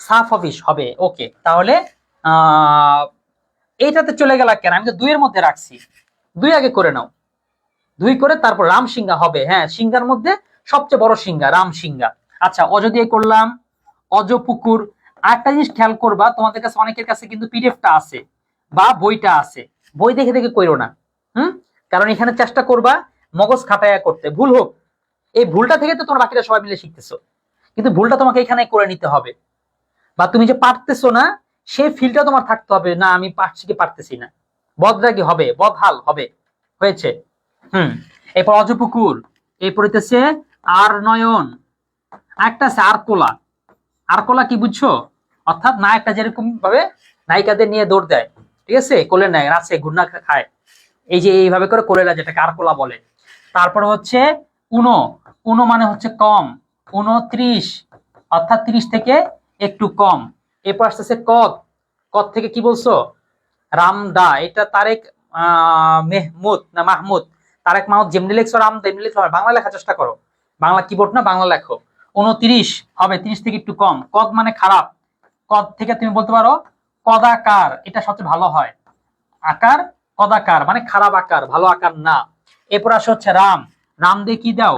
A: সাফ অফিস হবে। ওকে, তাহলে এইটাতে চলে গেল কেন? আমি তো 2 এর মধ্যে রাখছি, 2 আগে করে নাও, 2 করে তারপর রামসিংহা হবে। হ্যাঁ, সিংহার মধ্যে সবচেয়ে বড় সিংহা রামসিংহা। আচ্ছা, অজ দিয়ে করলাম, অজপুকুর। আরেকটা জিনিস খেয়াল করবা, তোমাদের কাছে অনেকের কাছে কিন্তু পিডিএফটা আছে বা বইটা আছে, বই দেখে দেখে কইরো না। কারণ এখানে চেষ্টা করবা মগজ খাটায়া করতে, ভুল হোক। এই ভুলটা থেকে তো তোমরা বাকিরা সবাই মিলে শিখতেছো, কিন্তু ভুলটা তোমাকে এখানে করে নিতে হবে। বা তুমি যে পারতেছো না সেই ফিলটা তোমার থাকতে হবে, না আমি পারছি কি পারতেছি না, বদরাগী হবে, বদহাল হবে। হয়েছে? এরপর অজপুকুর, এরপর হইতেছে আর নয়ন, একটা আছে আরকোলা। আরকোলা কি বুঝছো? অর্থাৎ নায়কটা যেরকম ভাবে নায়িকাদের নিয়ে দৌড় দেয়, ঠিক আছে, কোলে নেয়, নাচে, ঘুরনা খায়, এই যে এইভাবে করে কোলে নেয়, যেটাকে আরকোলা বলে। তারপর হচ্ছে উনো, উনো মানে হচ্ছে কম, 29, অর্থাৎ 30 থেকে একটু কম। এরপর আসতেছে কদ, কদ থেকে কি বলছো? রামদা, এটা তারেক মেহমুদ না মাহমুদ, তারেক মাহমুদ যেমনি লেখছো রামদা এমনি লেখো, বাংলা লেখার চেষ্টা করো, বাংলা কিবোর্ড না, বাংলা লেখো। 29 হবে, 30 থেকে একটু কম। কদ মানে খারাপ, কদ থেকে তুমি বলতে পারো কদাকার, এটা সবচেয়ে ভালো হয়। আকার, কদাকার মানে খারাপ আকার, ভালো আকার না। এরপর আসে হচ্ছে রাম, রাম দিয়ে কি দাও?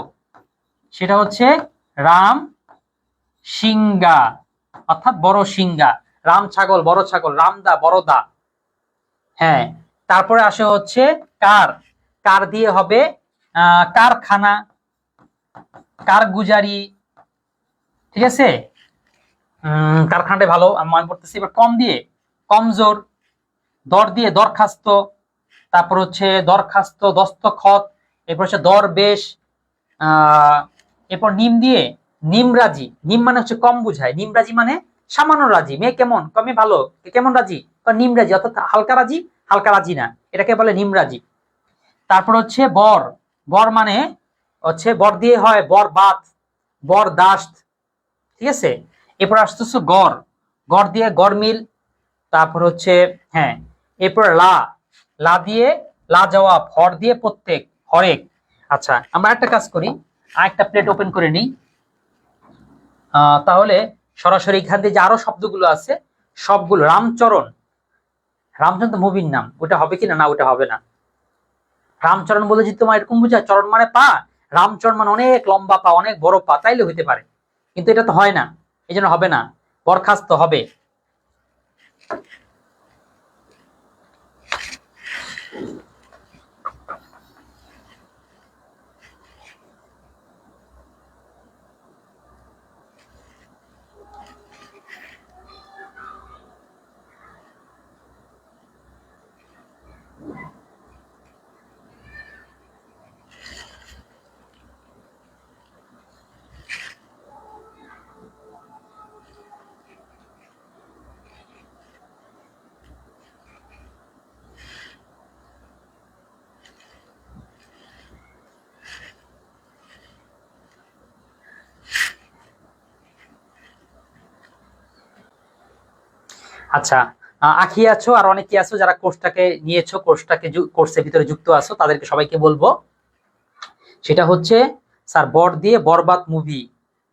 A: সেটা হচ্ছে রাম সিংহা, অর্থাৎ বড় সিংহা। রাম ছাগল, বড় ছাগল, রামদা বড় দা। হ্যাঁ, তারপরে আসে হচ্ছে কার, কার দিয়ে হবে কারখানা, কারগুজারি, ঠিক আছে। কারখানাটা ভালো আমি মনে করতেছি। এবার কম দিয়ে কমজোর, দর দিয়ে দরখাস্ত, তারপর হচ্ছে দরখাস্ত, দস্তখত, এরপর হচ্ছে দরবেশ, এরপর নিম দিয়ে নিমরাজি, নিম মানে হচ্ছে কম বুঝায়, নিমরাজি মানে সামান্য রাজি, মেয়ে কেমন, কমে ভালো, কেমন রাজি, নিমরাজি, অর্থাৎ হালকা রাজি, হালকা রাজি না, এটাকে বলে নিমরাজি। তারপর হচ্ছে বর, বর মানে হচ্ছে বর দিয়ে হয় বরবাদ, বরদাস্ত, ঠিক আছে। এরপর আসতেছে গড়, গড় দিয়ে গড়মিল। তারপর হচ্ছে হ্যাঁ, এরপর লা, লা দিয়ে লাজবাব, হর দিয়ে প্রত্যেক, হরেক। আচ্ছা, আমরা একটা কাজ করি, আরেকটা প্লেট ওপেন করে নিই, তাহলে সরাসরি এখান দিয়ে যে আরো শব্দগুলো আছে সবগুলো, রামচরণ, রামচরণ তো মুভির নাম, ওটা হবে কিনা, না ওটা হবে না। রামচরণ বলে যদি তোমার এরকম বুঝা, চরণ মানে পা, রামচরণ মানে অনেক লম্বা পা, অনেক বড় পা, তাইলে হইতে পারে, কিন্তু এটা তো হয় না, এই জন্য হবে না। বরখাস্ত হবে। আচ্ছা, আঁকি আছো আর অনেকে আছো যারা কোর্সটাকে নিয়েছো, কোর্সটাকে কোর্সের ভিতরে যুক্ত আছো, তাদেরকে সবাইকে বলবো, সেটা হচ্ছে স্যার বর দিয়ে বরবাদ মুভি,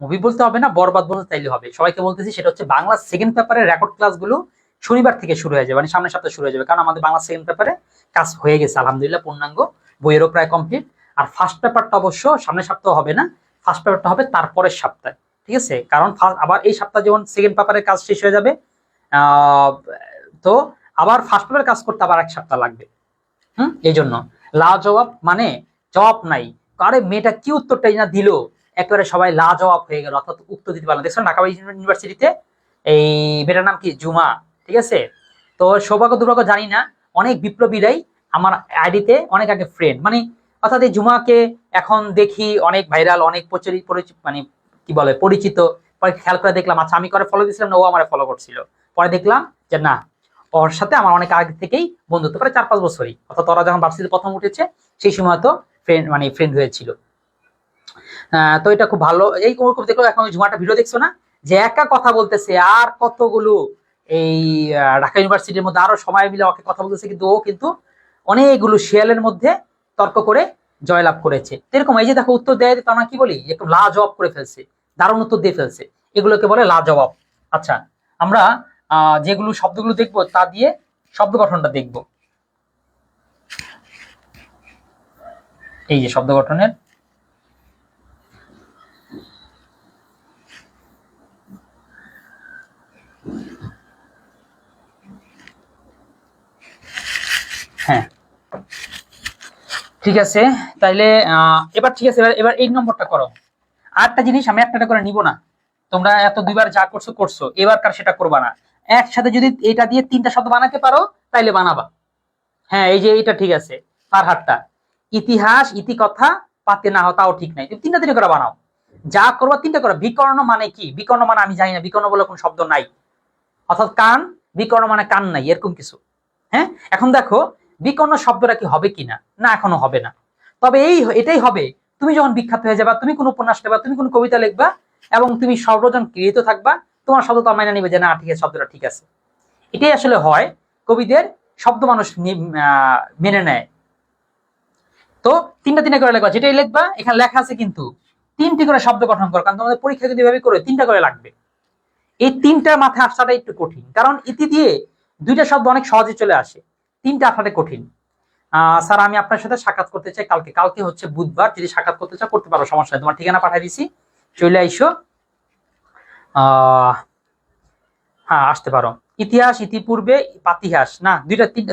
A: মুভি বলতে হবে না, বরবাদ বলতে চাইলে হবে। সবাইকে বলতেছি সেটা হচ্ছে বাংলা সেকেন্ড পেপারের রেকর্ড ক্লাসগুলো শনিবার থেকে শুরু হয়ে যাবে, মানে সামনের সপ্তাহে শুরু হয়ে যাবে, কারণ আমাদের বাংলা সেকেন্ড পেপারে কাজ হয়ে গেছে আলহামদুলিল্লাহ, পূর্ণাঙ্গ বইয়েরও প্রায় কমপ্লিট। আর ফার্স্ট পেপারটা অবশ্য সামনের সপ্তাহ হবে না, ফার্স্ট পেপারটা হবে তারপরের সপ্তাহে, ঠিক আছে। কারণ আবার এই সপ্তাহে যেমন সেকেন্ড পেপারের কাজ শেষ হয়ে যাবে, তো আবার ফার্স্ট পেপারের কাজ করতে আবার 1 সপ্তাহ লাগবে। এই জন্য লাজবাব মানে জবাব নাই, আরে মেয়েটা কি উত্তরটাই না দিল, একেবারে সবাই লাজবাব হয়ে গেল, অর্থাৎ উত্তর দিতে পারলো। দেখছো ঢাকা ইউনিভার্সিটিতে এই মেয়েটার নাম কি, জুমা, ঠিক আছে। তো সৌভাগ্য দুর্ভাগ্য জানি না, অনেক বিপ্লবীরাই আমার আইডিতে অনেক আগে ফ্রেন্ড, মানে অর্থাৎ এই জুমাকে এখন দেখি অনেক ভাইরাল, অনেক প্রচলিত, মানে কি বলে পরিচিত। পরে খেয়াল করে দেখলাম, আচ্ছা আমি করে ফলো দিয়েছিলাম না, ও আমার ফলো করছিল, পরে দেখলাম যে না, ওর সাথে আমার অনেক আগে থেকেই বন্ধুত্ব, প্রায় 4-5 বছরই, অর্থাৎ ওরা যখন ভার্সিটিতে প্রথম উঠেছে সেই সময় তো ফ্রেন্ড, মানে ফ্রেন্ড হয়েছিল। তো এটা খুব ভালো। এই দেখো এখন জুমাটা ভিডিও দেখছো না, যে একা কথা বলতেছে, আর কতগুলো এই ঢাকা ইউনিভার্সিটির মধ্যে আরো সময় মিলে ওকে কথা বলতেছে, কিন্তু ও কিন্তু অনেকগুলো শিয়ালের মধ্যে তর্ক করে জয়লাভ করেছে। এরকম এই যে দেখো উত্তর দেয় তো আমরা কি বলি, একটু লাজবাব করে ফেলছে, দারুণ উত্তর দিয়ে ফেলছে, এগুলোকে বলে লাজবাব। আচ্ছা, আমরা যেগুলো শব্দগুলো দেখবো তা দিয়ে শব্দ গঠনটা দেখবো। এই যে শব্দ গঠনের হ্যাঁ ঠিক আছে, তাইলে এবার ঠিক আছে, এবার এই নম্বরটা করো। আরেকটা জিনিস আমি একটা করে নিব না, তোমরা এত দুইবার যা করছো করছো, এবার কার সেটা করবা না। একসাথে যদি এটা দিয়ে 3টা শব্দ বানাতে পারো তাইলে বানাবা। হ্যাঁ এই যে এটা ঠিক আছে, ফারহাটটা ইতিহাস ইতি কথা পাতে না হও তাও ঠিক নাই, তুমি 3টা করে বানাও। যা করবা 3টা করো। বিকর্ণ মানে কি? বিকর্ণ মানে আমি জানি না, বিকর্ণ বলে কোনো শব্দ নাই, অর্থাৎ কান, বিকর্ণ মানে কান নাই এরকম কিছু। হ্যাঁ এখন দেখো বিকর্ণ শব্দটা কি হবে কিনা, না এখনো হবে না, তবে এটাই হবে তুমি যখন বিখ্যাত হয়ে যাবা, তুমি কোন উপন্যাস লিখবা, তুমি কোন কবিতা লিখবা এবং তুমি সর্বজন গৃহীত থাকবা, তোমার শব্দ তো মাইনা নিবে যে না ঠিক আছে শব্দটা ঠিক আছে। এটাই আসলে হয়, কবিদের শব্দ মানুষ মেনে নেয়। তো 3টা করে লিখবা, যেটাই লিখবা এখানে লেখা আছে কিন্তু 3টি করে শব্দ গঠন করো, কারণ তোমাদের পরীক্ষা যদি ভাবে করে 3টা করে লাগবে। এই 3টা মাথায় আসাটা একটু কঠিন, কারণ ইতি দিয়ে 2টা শব্দ অনেক সহজে চলে আসে, 3টা আসাটা কঠিন। স্যার আমি আপনার সাথে সাক্ষাৎ করতে চাই কালকে, কালকে হচ্ছে বুধবার, যদি সাক্ষাৎ করতে চাও করতে পারো, সমস্যা নেই, তোমার ঠিকানা পাঠিয়ে দিছি, চলে আইসো। হ্যাঁ আসতে পারো। ইতিহাস ইতিপূর্বে পাতিহাস না,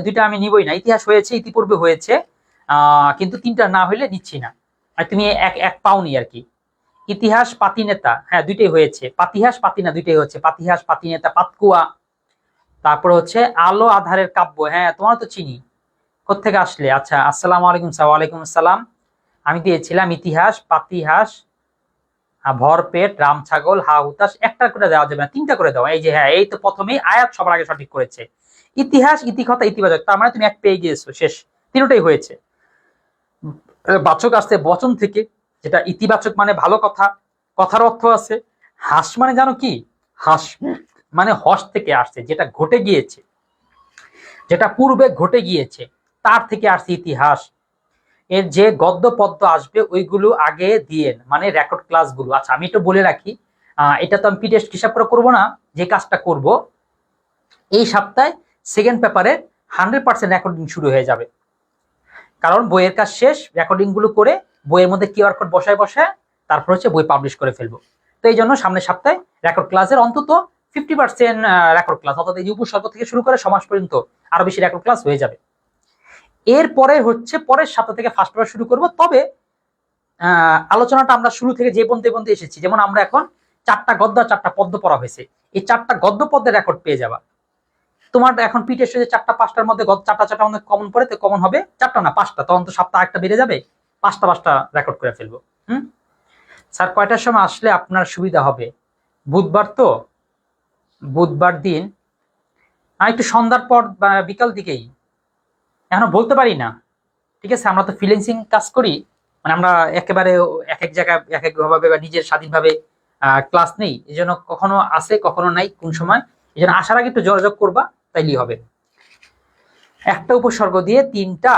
A: দুইটা আমি নিবই না, ইতিহাস হয়েছে ইতিপূর্বে হয়েছে, কিন্তু 3টা না হইলে নিচ্ছি না, আর তুমি এক এক পাওনি আর কি। ইতিহাস পাতিনেতা, হ্যাঁ 2টাই হয়েছে, পাতিহাস পাতিনা 2টাই হচ্ছে, পাতিহাস পাতিনেতা পাতকুয়া। তারপর হচ্ছে আলো আধারের কাব্য, হ্যাঁ তোমার তো চিনি, কোত্থেকে আসলে? আচ্ছা আসসালামু আলাইকুম। ওয়ালাইকুম আসসালাম। আমি দিয়েছিলাম ইতিহাস পাতিহাস ভরপেট রাম ছাগল হা হুতাশ, একটা করে দেওয়া যাবে না, 3টা করে দাও। এই যে হ্যাঁ এই তো প্রথমেই আয়াত সবার আগে সঠিক করেছে, ইতিহাস ইতিকথা ইতিবাচক, তার মানে তুমি এক পেয়ে গিয়েছো, শেষ, 3টাই হয়েছে। বাচক আসছে বচন থেকে, যেটা ইতিবাচক মানে ভালো কথা, কথার অর্থ আছে। হাস মানে জানো কি? হাস মানে হস থেকে আসছে, যেটা ঘটে গিয়েছে, যেটা পূর্বে ঘটে গিয়েছে তার থেকে আসছে ইতিহাস। এর যে গদ্য পদ্য আসবে ওইগুলো আগে দিয়েন, মানে রেকর্ড ক্লাসগুলো। আচ্ছা আমি একটু বলে রাখি, এটা তো আমি পিডিএফ হিসাব করে করবো না, যে কাজটা করব এই সপ্তাহে সেকেন্ড পেপারের 100% রেকর্ডিং শুরু হয়ে যাবে, কারণ বইয়ের কাজ শেষ, রেকর্ডিং গুলো করে বইয়ের মধ্যে কিউআর কোড বসায় বসায় তারপর হচ্ছে বই পাবলিশ করে ফেলবো। তো এই জন্য সামনের সপ্তাহে রেকর্ড ক্লাসের অন্তত 50% রেকর্ড ক্লাস, অর্থাৎ এই উপসর্গ থেকে শুরু করে সমাজ পর্যন্ত আরো বেশি রেকর্ড ক্লাস হয়ে যাবে। এরপরে হচ্ছে পরের সপ্তাহ থেকে ফার্স্ট পেপার শুরু করব, তবে আলোচনাটা আমরা শুরু থেকে যে পর্যন্ত এসেছি, যেমন আমরা এখন 4টা গদ্য 4টা পদ্য পড়া হয়েছে, এই 4টা গদ্য পদ্যের রেকর্ড পেয়ে যাবা। তোমার এখন পিটের যে 4টা 5টার মধ্যে 4টা মধ্যে কমন পড়ে, তো কমন হবে 4টা না 5টা, তখন তো সপ্তাহ একটা বেড়ে যাবে, 5টা রেকর্ড করে ফেলবো। স্যার কয়টার সময় আসলে আপনার সুবিধা হবে? বুধবার তো, বুধবার দিন একটু সন্ধ্যার পর বা বিকাল দিকেই, এখনো বলতে পারি না, ঠিক আছে? আমরা তো ফ্রিল্যান্সিং কাজ করি, মানে আমরা একেবারে এক এক জায়গায় এক এক ভাবে বা নিজের স্বাধীনভাবে ক্লাস নেই, এই জন্য কখনো আছে কখনো নাই, কোন সময়, এই জন্য আসার আগে একটু যোগাযোগ করবা, তাইলেই হবে। একটা উপসর্গ দিয়ে 3টা,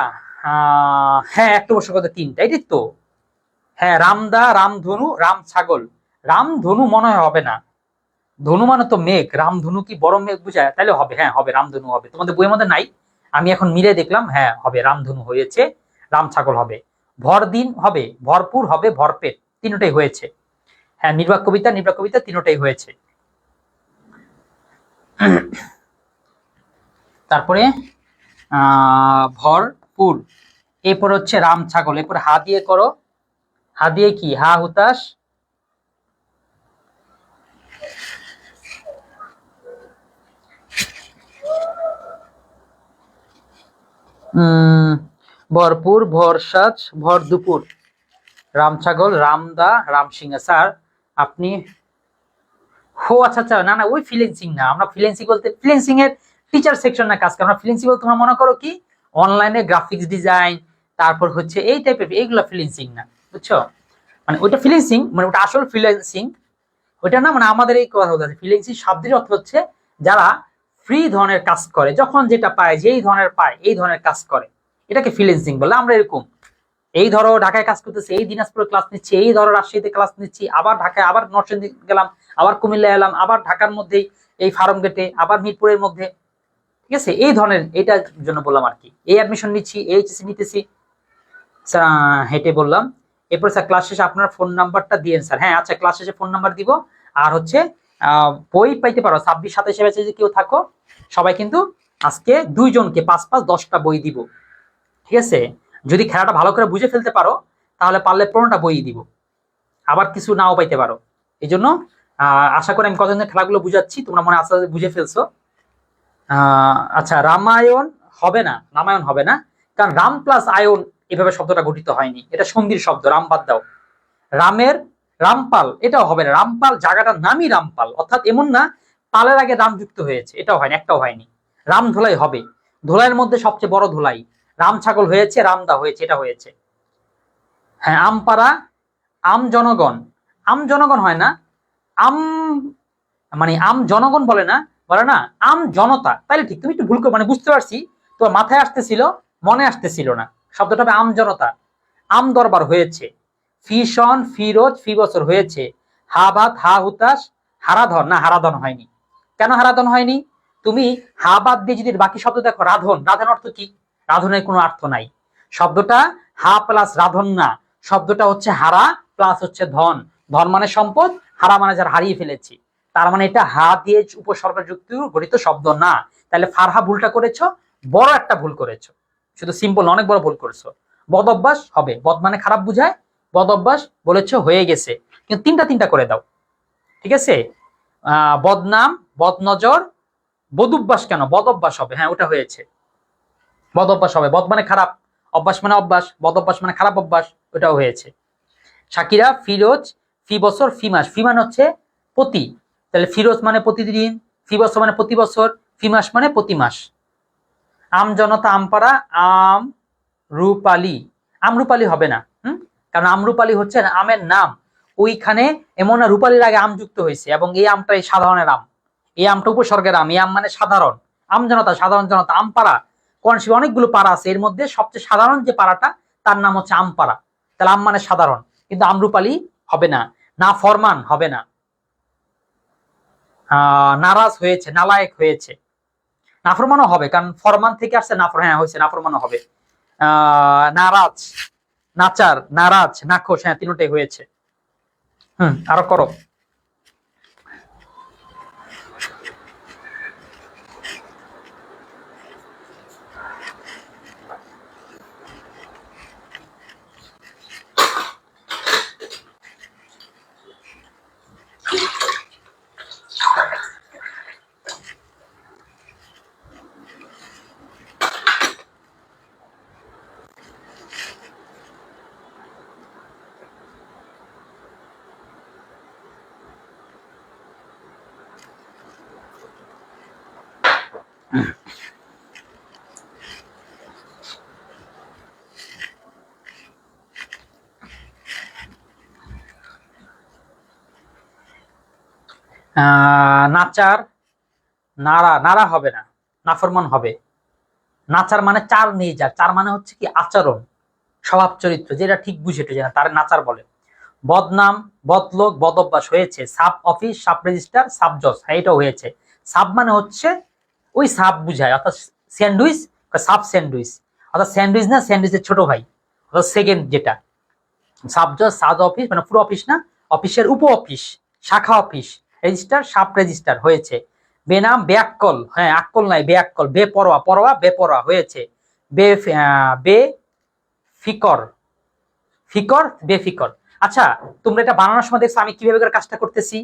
A: হ্যাঁ একটা উপসর্গ দিয়ে 3টা, এটাই তো। হ্যাঁ রামদা রামধনু রাম ছাগল, রামধনু মনে হয় হবে না, ধনু মানে তো মেঘ, রামধনু কি বড় মেঘ বুঝায়? তাহলে হবে, হ্যাঁ হবে, রামধনু হবে, তোমাদের বইয়ের মধ্যে নাই, আমি এখন মিলে দেখলাম, হ্যাঁ হবে, রামধনু হয়েছে, রাম ছাগল হবে, ভর দিন হবে, ভরপুর হবে, ভরপেট, 3টাই হয়েছে। হ্যাঁ নির্বাক কবিতা 3টাই হয়েছে। তারপরে ভরপুর, এরপর হচ্ছে রাম ছাগল, এরপর হা দিয়ে করো, হা দিয়ে কি? হা হুতাশ, ভরপুর, ভরসাজ, ভর দুপুর, রাম ছাগল, রামদা, রাম সিংহ। স্যার আপনি, ও আচ্ছা আচ্ছা, না না ওই ফ্রিল্যান্সিং না, আমরা ফ্রিল্যান্সিং বলতে ফ্রিল্যান্সিং এর টিচার সেকশন না কাজ করি আমরা, ফ্রিল্যান্সিং বলতে তোমরা মনে করো কি অনলাইনে গ্রাফিক্স ডিজাইন, তারপর হচ্ছে এই টাইপের, এইগুলো ফ্রিল্যান্সিং না, বুঝছো? মানে ওইটা ফ্রিল্যান্সিং, মানে ওটা আসল ফ্রিল্যান্সিং ওইটা না, মানে আমাদের এই কথা বলতে ফ্রিল্যান্সিং শব্দের অর্থ হচ্ছে যারা ফ্রি ধরনের কাজ করে, যখন যেটা পায় যেই ধরনের পায় এই ধরনের কাজ করে, এটাকে ফ্রিল্যান্সিং বলে। আমরা এরকম এই ধরো ঢাকায় কাজ করতেছি, এই দিনাজপুরে ক্লাস নিচ্ছি, এই ধরো রাজশাহীতে ক্লাস নিচ্ছি, আবার ঢাকায়, আবার নরসিংদী গেলাম, আবার কুমিল্লা এলাম, আবার ঢাকার মধ্যেই এই ফার্ম গেটে, আবার মিরপুরের মধ্যে। ঠিক আছে, এই ধরনের, এইটার জন্য বললাম আর কি। এই অ্যাডমিশন নিচ্ছি, এইচএসসি নিতেছি স্যার, হেঁটে বললাম। এরপর স্যার ক্লাস শেষে আপনার ফোন নাম্বারটা দিয়েন স্যার। হ্যাঁ আচ্ছা, ক্লাস শেষে ফোন নাম্বার দিব। আর হচ্ছে বই পাইতে পারো 26-27 ব্যাচে যদি কেউ থাকো, সবাই কিন্তু আজকে 2 জনকে 5-5-10টা বই দিব। ঠিক আছে, যদি খেলাটা ভালো করে বুঝে ফেলতে পারো তাহলে পারলে 15টা বই দিব, আবার কিছু নাও পাইতে পারো। এই জন্য আশা করি আমি কতজনের খেলাগুলো বুঝাচ্ছি তোমরা মনে আস্তে আস্তে বুঝে ফেলছো। আচ্ছা, রামায়ণ হবে না, রামায়ণ হবে না, কারণ রাম প্লাস আয়ন এভাবে শব্দটা গঠিত হয়নি, এটা সন্ধির শব্দ, রাম বাদ দাও। রামের রামপাল এটাও হবে না, রামপাল জায়গাটার নামই রামপাল, অর্থাৎ এমন না পালের আগে রাম যুক্ত হয়েছে, এটাও হয়নি, একটাও হয়নি। রাম ধোলাই হবে, ধোলাইয়ের মধ্যে সবচেয়ে বড় ধোলাই, রাম ছাগল হয়েছে, রামদা হয়েছে, এটা হয়েছে। হ্যাঁ, আমপাড়া, আম জনগণ, আম জনগণ হয় না, আম মানে আম জনগণ বলে না, বলে না আম জনতা, তাইলে ঠিক। তুমি একটু ভুল করে, মানে বুঝতে পারছি, তোমার মাথায় আসতেছিল, মনে আসতেছিল না। শব্দটা হবে আম জনতা। আম দরবার হয়েছে, ফিশন, ফিরোজ, ফি বছর হয়েছে, হা ভাত, হা হুতাশ, হারাধন, না হারাধন হয়নি। কেন হারাধন হয়নি? তুমি হা বাদ দিয়ে যদি বাকি শব্দ দেখো, রাধন, রাধন অর্থ কি? রাধনের কোনো অর্থ নাই। শব্দটা হা প্লাস রাধন না, শব্দটা হচ্ছে হারা প্লাস হচ্ছে ধন। ধন মানে সম্পদ, হারা মানে যারা হারিয়ে ফেলেছি। তার মানে এটা হা দিয়ে উপসর্গ যুক্ত গঠিত শব্দ না। তাহলে ফারহা ভুলটা করেছো, বড় একটা ভুল করেছো, শুধু সিম্পল অনেক বড় ভুল করেছো। বদ অভ্যাস হবে, বদ মানে খারাপ বুঝায়, বদ অভ্যাস বলেছো হয়ে গেছে, কিন্তু তিনটা তিনটা করে দাও। ঠিক আছে, বদনাম, বদ নজর, বদ অভ্যাস, কেন বদ অভ্যাস হবে, হ্যাঁ ওটা হয়েছে, বদ অভ্যাস হবে। বদ মানে খারাপ, অভ্যাস মানে অভ্যাস, বদ অভ্যাস মানে খারাপ অভ্যাস, ওটাও হয়েছে। শাকিরা, ফিরোজ, ফি বছর, ফি মাস, ফি মানে হচ্ছে প্রতি, তাহলে ফিরোজ মানে প্রতিদিন, ফি বছর মানে প্রতি বছর, ফি মাস মানে প্রতি মাস। আম জনতা, আমপাড়া, আম রূপালী, আমরূপালী হবে না, কারণ আমরূপালী হচ্ছে আমের নাম, ওইখানে এমন না রূপালীর আগে আম যুক্ত হয়েছে, এবং এই আমটা এই সাধারণের আম, এই আমটা উপসর্গের আম, এই আম মানে সাধারণ। আম জনতা, সাধারণ জনতা, আমপাড়া, কনসি অনেকগুলো পাড়া আছে, এর মধ্যে সবচেয়ে সাধারণ যে পাড়াটা তার নাম হচ্ছে আমপাড়া, তাহলে আম মানে সাধারণ, কিন্তু আমরূপালী হবে না। না ফরমান হবে না। নারাজ হয়েছে, নালায়েক হয়েছে, নাফরমানও হবে, কারণ ফরমান থেকে আসছে নাফর, হ্যাঁ হয়েছে, নাফরমানও হবে। নারাজ, নাচার, নারাজ, নাখোশ, হ্যাঁ তিনটাই হয়েছে। আরো করো। নাচার, নারা, নারা হবে না, নাফরমান হবে। নাচার মানে চার নিয়ে যা, চার মানে হচ্ছে কি আচরণ, স্বভাব চরিত্র, যেটা ঠিক বুঝে যেটা তার নাচার বলে। বদনাম, বদলোক, বদ অভ্যাস হয়েছে। Sub office, sub registrar, sub জজ, হ্যাঁ এটাও হয়েছে। সাব মানে হচ্ছে ওই সাব বুঝায়, অর্থাৎ স্যান্ডউইচ, সাব স্যান্ডউইচ, অর্থাৎ স্যান্ডউইচ না, স্যান্ডউইচের ছোট ভাই, অর্থাৎ সেকেন্ড যেটা। সাব জজ, সাব অফিস মানে পুরো অফিস না, অফিসের উপ অফিস, শাখা অফিস, রেজিস্টার, সাব রেজিস্টার হয়েছে। বেনাম, বেআক্কল, হ্যাঁ আক্কল নাই, বেআক্কল, বেপরোয়া, পরোয়া, বেপরোয়া হয়েছে। বে বে ফিকর, ফিকর, বেফিকর। আচ্ছা, তোমরা এটা বানানোর সময় দেখছো আমি কিভাবে করে কাজটা করতেছি?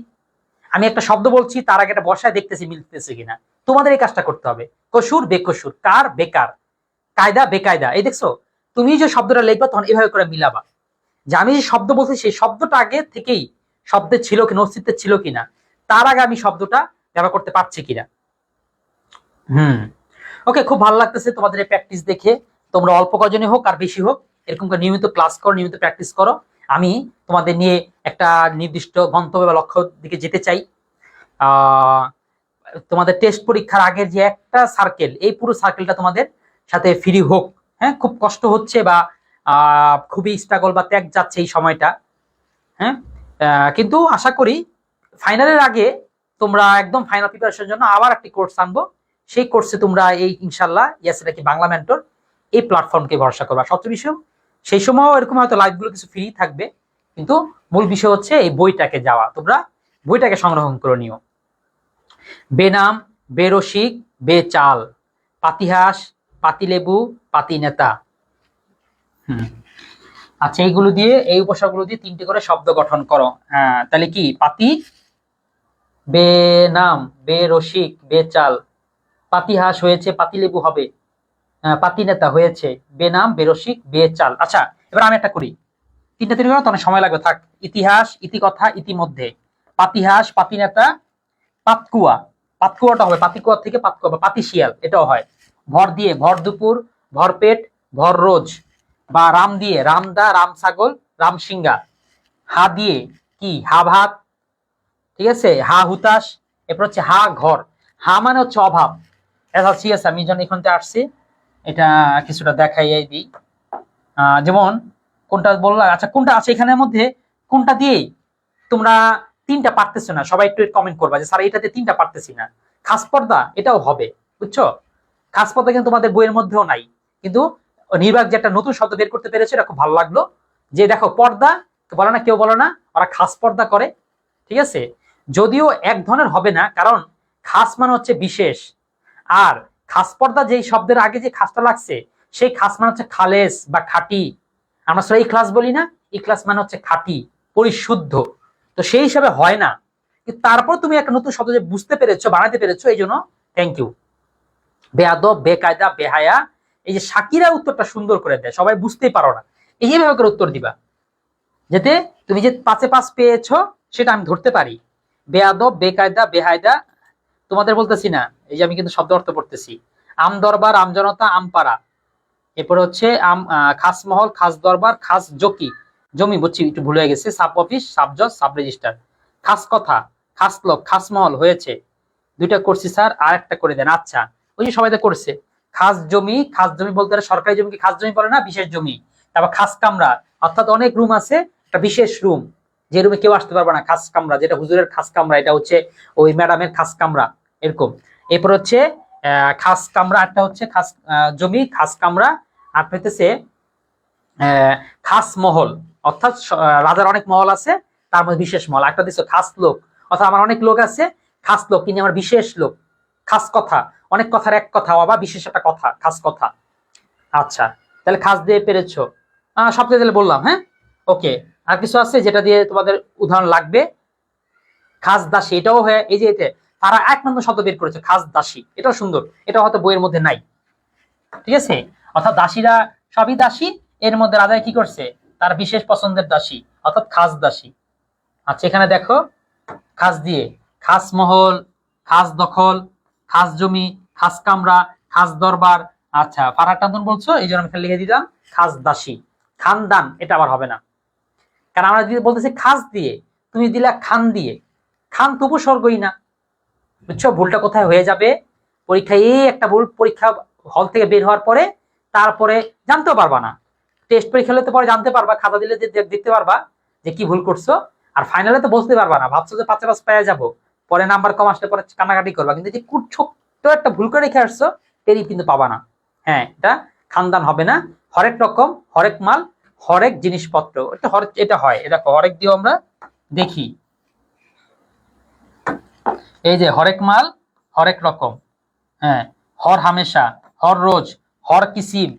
A: আমি একটা শব্দ বলছি, তার আগে একটা বসায় দেখতেছি মিলতেছে কিনা। তোমাদের এই কাজটা করতে হবে। কসুর, বেকসুর, কার, বেকার, কায়দা, বেকায়দা। এই দেখছো, তুমি যে শব্দটা লিখবা তখন এভাবে করে মিলাবা, যে আমি যে শব্দ বলছি সেই শব্দটা আগে থেকেই শব্দে ছিল কিনা, অস্তিত্বে ছিল কিনা, তার আগে আমি শব্দটা ব্যবহার করতে পারছি কিনা। ওকে, খুব ভালো লাগতেছে তোমাদের এই প্র্যাকটিস দেখে। তোমরা অল্প কজনই হোক আর বেশি হোক, এরকম করে নিয়মিত ক্লাস করো, নিয়মিত প্র্যাকটিস করো। আমি তোমাদের নিয়ে একটা নির্দিষ্ট গন্তব্য বা লক্ষ্য দিকে যেতে চাই। তোমাদের টেস্ট পরীক্ষার আগের যে একটা সার্কেল, এই পুরো সার্কেলটা তোমাদের সাথে ফ্রি হোক। হ্যাঁ, খুব কষ্ট হচ্ছে বা খুবই স্ট্রাগল বা ত্যাগ যাচ্ছে এই সময়টা। হ্যাঁ, কিন্তু আশা করি ফাইনালের আগে তোমরা একদম ফাইনাল প্রিপারেশনের জন্য আবার একটি কোর্স আনবো। সেই কোর্সে তোমরা এই ইনশাল্লাহ এটা কি বাংলা মেন্টর এই প্ল্যাটফর্মকে ভরসা করবা। সবচেয়ে বিষয় সেই সময়ও এরকম হয়তো লাইভগুলো কিছু ফ্রি থাকবে, কিন্তু মূল বিষয় হচ্ছে এই বইটাকে যাওয়া, তোমরা বইটাকে সংগ্রহণ করে নিও। বেনাম, বেরসিক, বেচাল, পাতিহাস, পাতিলেবু, পাতি নেতা। আচ্ছা, এইগুলো দিয়ে, এই উপসর্গগুলো দিয়ে 3টি করে শব্দ গঠন করো। তাহলে কি পাতি, বেনাম, বেরসিক, বেচাল, পাতিহাস হয়েছে পাতিলেবু হবে, পাতি নেতা হয়েছে বেনাম, বেরসিক, বেচাল। আচ্ছা, এবার আমি একটা করি, 3টা 3 করে তো অনেক সময় লাগবে, থাক। ইতিহাস, ইতিকথা, ইতিমধ্যে, পাতিহাস, পাতি নেতা, পাতকুয়া, পাতকুয়াটা হবে পাতিকুয়া থেকে পাতকুয়া বা পাতিশিয়াল, এটাও হয়। ভর দিয়ে ভর দুপুর, ভরপেট, ভর রোজ, বা রাম দিয়ে রামদা, রাম ছাগল, রাম সিংহা। হা দিয়ে কি হা ভাত, ঠিক আছে, হা হুতাশ। এরপর হচ্ছে হা ঘর, হা মানে হচ্ছে অভাব। ঠিক আছে, আমি যখন এখান থেকে আসছি এটা কিছুটা দেখাই দিই। যেমন কোনটা বললাম, আচ্ছা কোনটা আছে এখানের মধ্যে, কোনটা দিয়েই তোমরা 3টা পারতেছো না, সবাই একটু কমেন্ট করবা যে স্যার এটাতে 3টা পারতেছি না। খাস পর্দা এটাও হবে, বুঝছো? খাস পর্দা কিন্তু তোমাদের বইয়ের মধ্যেও নাই, কিন্তু নির্বাক যে একটা নতুন শব্দ বের করতে পেরেছে, এটা খুব ভালো লাগলো। যে দেখো পর্দা বলে না, কেউ বলে না, ওরা খাস পর্দা করে, ঠিক আছে। যদিও এক ধরনের হবে না, কারণ খাস মানে হচ্ছে বিশেষ, আর খাস পর্দা যেই শব্দের আগে যে খাসটা লাগছে সেই খাস মানে হচ্ছে খালেস বা খাঁটি। আমরা এই ক্লাস বলি না, এই ক্লাস মানে হচ্ছে খাঁটি, পরিশুদ্ধ। তো সেই হিসাবে হয় না, কিন্তু তারপর তুমি একটা নতুন শব্দ যে বুঝতে পেরেছো, বানাতে পেরেছো, এই জন্য থ্যাংক ইউ। বেয়াদব, বেকায়দা, বেহায়া, এই যে সাকিরা উত্তরটা সুন্দর করে দেয়, সবাই বুঝতেই পারো না, এইভাবে করে উত্তর দিবা যাতে তুমি যে 5-এ 5 পেয়েছো সেটা আমি ধরতে পারি। বেয়াদব, বেকায়দা, বেহায়দা, তোমাদের বলতেছি না, এই যে আমি কিন্তু শব্দ অর্থ পড়তেছি। আম দরবার, আম জনতা, আমপাড়া। এরপরে হচ্ছে খাসমহল, খাস দরবার, খাস জকি, জমি, বুঝছি একটু ভুল হয়ে গেছে, সাব অফিস, সাব জজ, সাব রেজিস্টার। খাস কথা, খাস লোক, খাসমহল হয়েছে। 2টা করছি স্যার, আর একটা করে দেন। আচ্ছা, ওই যে সবাই তো করছে। খাস জমি, খাস জমি বলতে সরকারি জমিকে খাস জমি বলে না, বিশেষ জমি। তারপর খাস কামরা, অর্থাৎ অনেক রুম আছে, একটা বিশেষ রুম, যে রুমে কেউ আসতে পারবে না, খাস কামরা। যেটা হুজুরের খাস কামরা, এটা হচ্ছে ওই ম্যাডামের খাস কামরা, এরকম। এরপর হচ্ছে খাস কামরা, একটা হচ্ছে খাস জমি, খাস কামরা, আর হইতেছে খাস মহল, অর্থাৎ রাজার অনেক মহল আছে, তার মধ্যে বিশেষ মহল। একটা দিচ্ছে খাস লোক, অর্থাৎ আমার অনেক লোক আছে, খাস লোক কিন্তু আমার বিশেষ লোক। খাস কথা, অনেক কথার এক কথা, বা বিশেষ একটা কথা, খাস কথা। আচ্ছা, তাহলে খাস দিয়ে পেরেছো, সবচেয়ে তাহলে বললাম। হ্যাঁ, ওকে। আর কিছু আছে যেটা দিয়ে তোমাদের উদাহরণ লাগবে? খাস দাসী, এটাও হয়, এই যে এতে তারা 1 নম্বর শব্দ বের করেছে, খাস দাসী, এটাও সুন্দর, এটা হয়তো বইয়ের মধ্যে নাই, ঠিক আছে। অর্থাৎ দাসীরা সবই দাসী, এর মধ্যে রাজা কি করছে, তার বিশেষ পছন্দের দাসী, অর্থাৎ খাস দাসী। আচ্ছা, এখানে দেখো খাস দিয়ে খাস মহল, খাস দখল, খাস জমি, খাস কামরা, খাস দরবার। আচ্ছা, ফারাটান্দন বলছো, এই জন্য আমি এখানে লিখে দিলাম খাস দাসী। খানদান, এটা আবার হবে না, কারণ আমরা যদি বলতেছি খাস দিয়ে, তুমি দিলা খান দিয়ে, খান তো উপসর্গই না, বুঝছো ভুলটা কোথায় হয়ে যাবে? পরীক্ষায় এই একটা ভুল, পরীক্ষা হল থেকে বের হওয়ার পরে তারপরে জানতেও পারবা না। টেস্ট পরীক্ষা হলে তো পরে জানতে পারবা, খাতা দিলে দেখতে পারবা যে কি ভুল করছো, আর ফাইনালে তো বলতে পারবা না, ভাবছো যে 5-এ 5 পেয়ে যাবো, পরে নাম্বার কম আসলে পরে কান্নাকাটি করবা, কিন্তু যে ছোট্ট একটা ভুল করে রেখে আসছো তেরি কিন্তু পাবা না। হ্যাঁ, এটা খানদান হবে না। হরেক রকম, হরেক মাল, হরেক জিনিসপত্র, এটা হয়। এটা হরেক দিয়েও আমরা দেখি, এই যে হরেক মাল, হরেক রকম। হ্যাঁ, হর হামেশা, হর রোজ, হর কিসিম।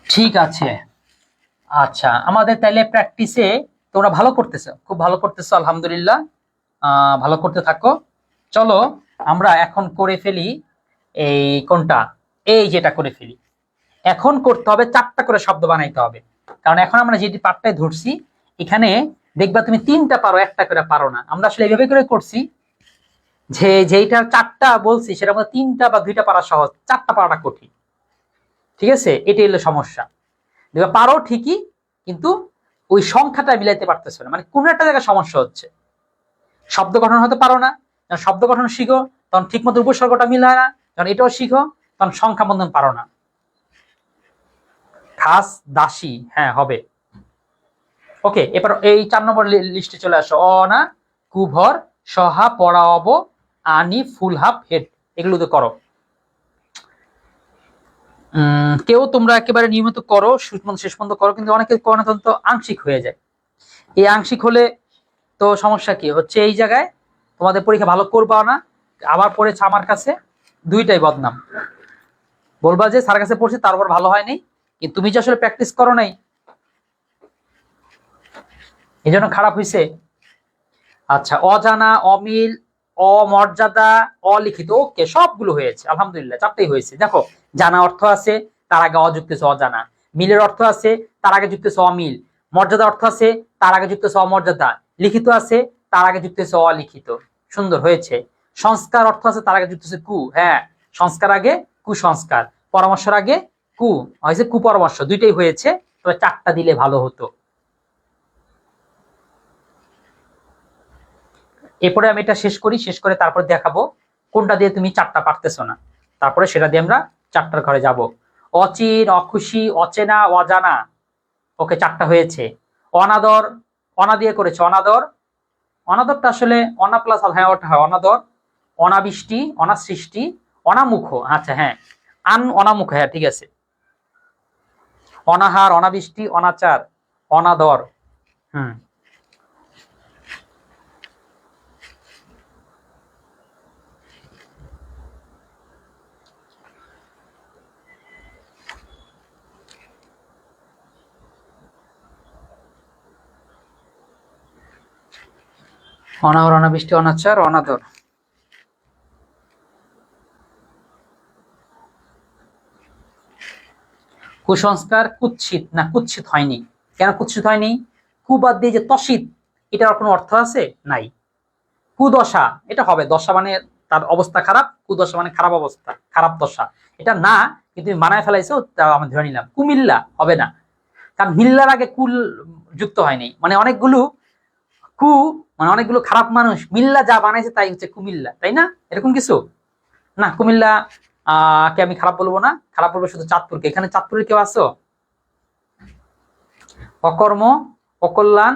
A: ঠিক আছে। আচ্ছা, আমাদের তাইলে প্র্যাকটিসে তোমরা ভালো করতেছো, খুব ভালো করতেছো, আলহামদুলিল্লাহ। ভালো করতে থাকো। চলো আমরা এখন করে ফেলি এই কোনটা, এই যেটা করে ফেলি। এখন করতে হবে 4টা করে শব্দ বানাইতে হবে, কারণ এখন আমরা যেটি পার্টটাই ধরছি, এখানে দেখবা তুমি 3টা পারো, 1টা করে পারো না। আমরা আসলে এইভাবে করে করছি যে যেইটা 4টা বলছি সেটার মধ্যে 3টা বা 2টা পারা সহজ, 4টা পারাটা কঠিন, ঠিক আছে। এটাই হলো সমস্যা। দেখবা পারো ঠিকই, কিন্তু ওই সংখ্যাটা মিলাইতে পারতেছো না, মানে কোন একটা জায়গায় সমস্যা হচ্ছে। শব্দ গঠন হতে পারো না, যখন শব্দ গঠন শিখো তখন ঠিক মতো উপসর্গটা মিলায় না, যখন এটাও শিখো তখন সংখ্যা বন্ধন পারো না। খাস দাসী, হ্যাঁ হবে। ওকে, এবার এই 4 নম্বর লিস্টে চলে আসো। অনা, কুভর, সহা, পড়া, অব, আনি, ফুল হাফ, হেড, এগুলো তো করো। কেউ তোমরা একেবারে নিয়মিত করো, শেষ পর্যন্ত করো, কিন্তু অনেকে করোনা তো আংশিক হয়ে যায়। এই আংশিক হলে তো সমস্যা কি হচ্ছে, এই জায়গায় তোমাদের পরীক্ষা ভালো করবা না, আবার পড়েছে আমার কাছে, দুইটাই বদনাম। বলবা যে স্যার কাছে পড়ছি তারপর ভালো হয়নি, কিন্তু তুমি যে আসলে প্র্যাকটিস করো নাই, এই জন্য খারাপ হয়েছে। আচ্ছা, অজানা, অমিল, অমর্যাদা, অলিখিত, ওকে সবগুলো হয়েছে আলহামদুলিল্লাহ, 4টাই হয়েছে। দেখো, জানা অর্থ আছে, তার আগে অযুক্ত অজানা, মিলের অর্থ আছে, তার আগে যুক্ত অমিল, মর্যাদা অর্থ আছে, তার আগে যুক্ত অমর্যাদা, লিখিত আছে, তার আগে যুক্ত অলিখিত, সুন্দর হয়েছে। সংস্কার অর্থ আছে, তার আগে যুক্ত কু, হ্যাঁ সংস্কার আগে কুসংস্কার, পরামর্শের আগে কু হয়েছে কুপরামর্শ, দুইটাই হয়েছে, তবে 4টা দিলে ভালো হতো। এরপরে আমি এটা শেষ করি, শেষ করে তারপর দেখাবো কোনটা দিয়ে তুমি 4টা পারতেছো না, তারপরে সেটা দিয়ে আমরা 4টার ঘরে যাব। অচিন, অখুশি, অচেনা, অজানা, ওকে 4টা হয়েছে। অনাদর, অনা দিয়ে করেছে, অনাদর, অনাদরটা আসলে অনা প্লাস হ্যাঁ ওটা হয় অনাদর। অনাবৃষ্টি, অনাসৃষ্টি, অনামুখ, আচ্ছা হ্যাঁ অনামুখ, হ্যাঁ ঠিক আছে। অনাহার, অনাবৃষ্টি, অনাচার, অনাদর, হুম। অনাহর, অনাবৃষ্টি, অনাচার, অনাদর, কুসংস্কার, কুৎসিত, না কুৎসিত হয়নি। কেন কুৎসিত হয়নি? কুবাদ দিয়ে যে তসিত, এটার কোনো অর্থ আছে? নাই। কুদশা, এটা হবে, দশা মানে তার অবস্থা খারাপ, কুদশা মানে খারাপ অবস্থা, খারাপ দশা, এটা না, কিন্তু তুমি মানায় ফেলাইছো, তা আমি ধরে নিলাম। কুমিল্লা হবে না, কারণ মিল্লার আগে কুল যুক্ত হয়নি, মানে অনেকগুলো কু, মানে অনেকগুলো খারাপ মানুষ মিল্লা যা বানাইছে তাই হচ্ছে কুমিল্লা, তাই না? এরকম কিছু না, কুমিল্লা কে আমি খারাপ বলবো না, খারাপ বলবো শুধু চাঁদপুরকে। এখানে চাঁদপুরের কেউ আছো? অকর্ম, অকল্যাণ,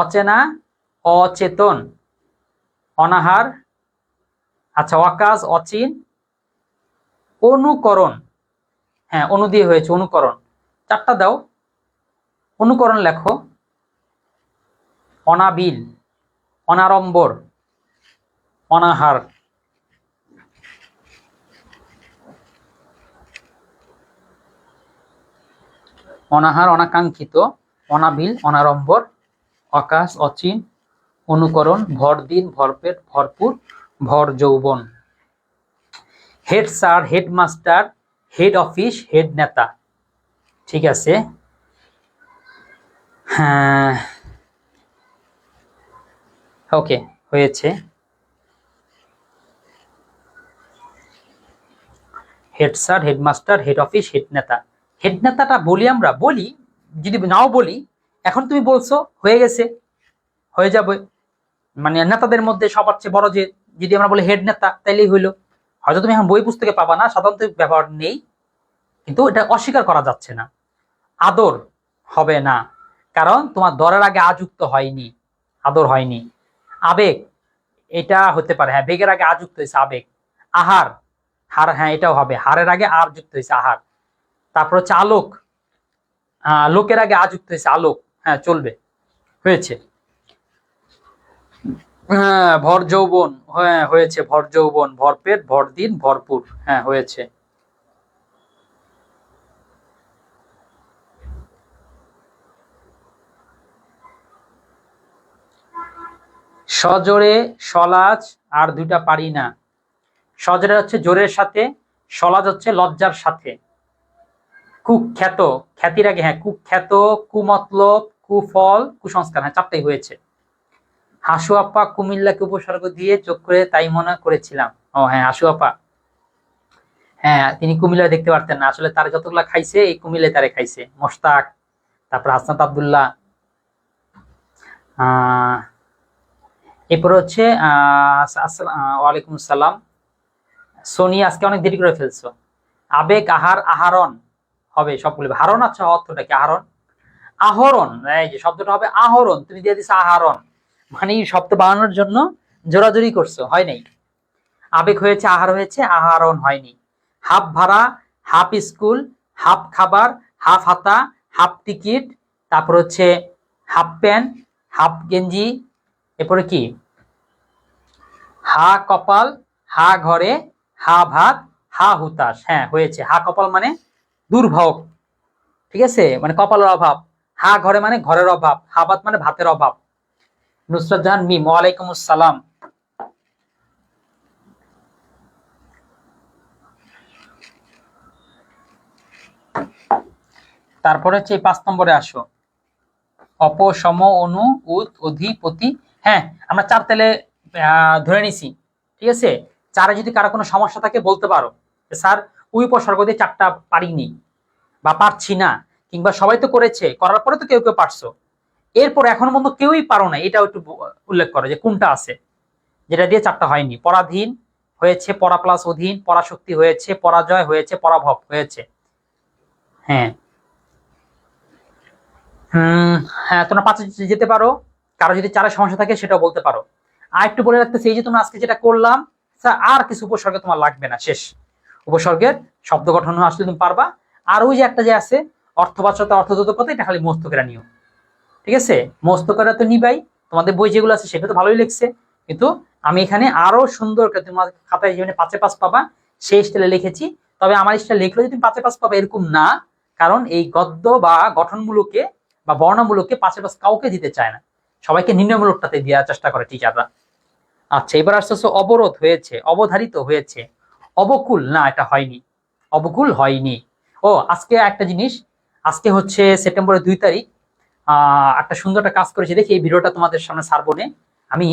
A: অচেনা, অচেতন, অনাহার, আচ্ছা অকাজ, অচিন, অনুকরণ, হ্যাঁ অনু দিয়ে হয়েছে, অনুকরণ। 4টা দাও। অনুকরণ লেখো। অনাবিল, অনাড়ম্বর, অনাহার, অনাহার, অনাকাঙ্ক্ষিত, অনাবিল, অনাড়ম্বর, অকাশ, অচিন, অনুকরণ, ভরদিন, ভরপেট, ভরপুর, ভর যৌবন। Head sir, headmaster, head office, head নেতা, ঠিক আছে। হ্যাঁ ওকে হয়েছে। Head sir, headmaster, head office, head নেতা। হেড নেতাটা বলি, আমরা বলি, যদি নাও বলি, এখন তুমি বলছো হয়ে গেছে, হয়ে যাবে, মানে নেতাদের মধ্যে সবার চেয়ে বড় যে, যদি আমরা বলি হেড নেতা তাইলেই হইলো। হয়তো তুমি এখন বই পুস্তকে পাবা না, সাধারণত ব্যবহার নেই, কিন্তু এটা অস্বীকার করা যাচ্ছে না। আদর হবে না, কারণ তোমার দরের আগে আযুক্ত হয়নি, আদর হয়নি। আবেগ, এটা হতে পারে, হ্যাঁ বেগের আগে আযুক্ত হয়েছে আবেগ। আহার, হার, হ্যাঁ এটাও হবে, হারের আগে আর যুক্ত হয়েছে আহার। তারপর হচ্ছে আলোক, লোকের আগে আযুক্ত হয়েছে আলোক, হ্যাঁ চলবে, হয়েছে। হ্যাঁ ভর যৌবন, হ্যাঁ হয়েছে, ভর যৌবন, ভরপেট, ভরদিন, ভরপুর, হ্যাঁ হয়েছে। সজোরে, সলাজ, আর 2টা পারি না। সজোরে হচ্ছে জোরের সাথে, সলাজ হচ্ছে লজ্জার সাথে। কুখ্যাত, খ্যাতির আগে, হ্যাঁ কুখ্যাত, কুমতলব, কুফল, কুসংস্কার, হ্যাঁ 4টাই হয়েছে। হাসু আপা কুমিল্লাকে উপসর্গ দিয়ে যোগ করে তাই মনে করেছিলাম। ও হ্যাঁ হাসু আপা, হ্যাঁ তিনি কুমিল্লা দেখতে পারতেন না, আসলে তার যতগুলা খাইছে এই কুমিল্লায় তারে খাইছে। মোশতাক, তারপর হাসনাত আব্দুল্লাহ, এরপর হচ্ছে ওয়ালাইকুম আসসালাম। সোনি আজকে অনেক দেরি করে ফেলছো। আবেগ, আহার, আহরণ হবে সবগুলো হারণ। আচ্ছা অর্থটা কি আহরণ? আহরণ, এই যে শব্দটা হবে আহরণ, তুমি দিয়ে দিছো আহরণ, মানে শব্দ বানানোর জন্য জোরাজুরি করছো, হয় নাই। আবেগ হয়েছে, আহার হয়েছে, আহরণ হয়নি। হাফ ভাড়া, হাফ স্কুল, হাফ খাবার, হাফ হাতা, হাফ টিকিট, তারপর হচ্ছে হাফ প্যান্ট, হাফ গেঞ্জি, এরপরে কি হা কপাল, হা ঘরে, হা ভাত, হা হুতাশ। হ্যাঁ হয়েছে। হা কপাল মানে দুর্ভোগ, ঠিক আছে, মানে কপালের অভাব। হা ঘরে মানে ঘরের অভাব। হা ভাত মানে ভাতের অভাব। নুসরাত জাহান মিম, ওয়ালাইকুম আসসালাম। তারপরে হচ্ছে 5 নম্বরে আসো, অপ সম অনু উত অধিপতি। হ্যাঁ আমরা 4 তেলে ধরে নিছি, ঠিক আছে। 4-এ যদি কারো কোনো সমস্যা থাকে বলতে পারো, স্যার ওই উপসর্গ দিয়ে 4টা পারিনি বা পারছি না, কিংবা সবাই তো করেছে, করার পরে তো কেউ কেউ পারছো, এরপর এখন পর্যন্ত কেউই পারো না, এটাও একটু উল্লেখ করো যে কোনটা আছে যেটা দিয়ে 4টা হয়নি। পরাধীন হয়েছে, পরা প্লাস অধীন, পরাশক্তি হয়েছে, পরাজয় হয়েছে, পরাভব হয়েছে। হ্যাঁ হ্যাঁ তোমরা 5-এ যেতে পারো, কারো যদি 4-এর সমস্যা থাকে সেটাও বলতে পারো। আর একটু বলে রাখতেছি, এই যে তোমরা আজকে যেটা করলাম, আর কিছু উপসর্গ তোমার লাগবে না, শেষ। উপসর্গের শব্দ গঠন আসলে তুমি পারবা। আর ওই যে একটা যে আছে অর্থবাচকতা, অর্থবোধকতা, এটা খালি মুখস্থ করে নিও, ঠিক আছে। মুখস্থ করে তো নিবাই, তোমাদের বই যেগুলো আছে সেটা তো ভালোই লিখছে, কিন্তু আমি এখানে আরো সুন্দর করে তোমার খাতায় যেখানে 5-এ 5 পাবা সেই স্টাইলে লিখেছি। তবে আমার স্টাইল লিখলে যে তুমি 5-এ 5 পাবা এরকম না, কারণ এই গদ্য বা গঠনমূলকে বা বর্ণমূলকে 5-এ 5 কাউকে দিতে চায় না, সবাইকে নিম্নমূলকটাতে দেওয়ার চেষ্টা করে টিচাররা। আচ্ছা এবার আসছে অবরোধ হয়েছে, অবধারিত হয়েছে, অবকুল, না এটা হয়নি, অবকুল হয়নি। ও আজকে একটা জিনিস, আজকে হচ্ছে সেপ্টেম্বরের 2 তারিখ, একটা সুন্দর একটা কাজ করেছি, দেখি এই ভিডিওটা তোমাদের সামনে ছাড়বো না। আমি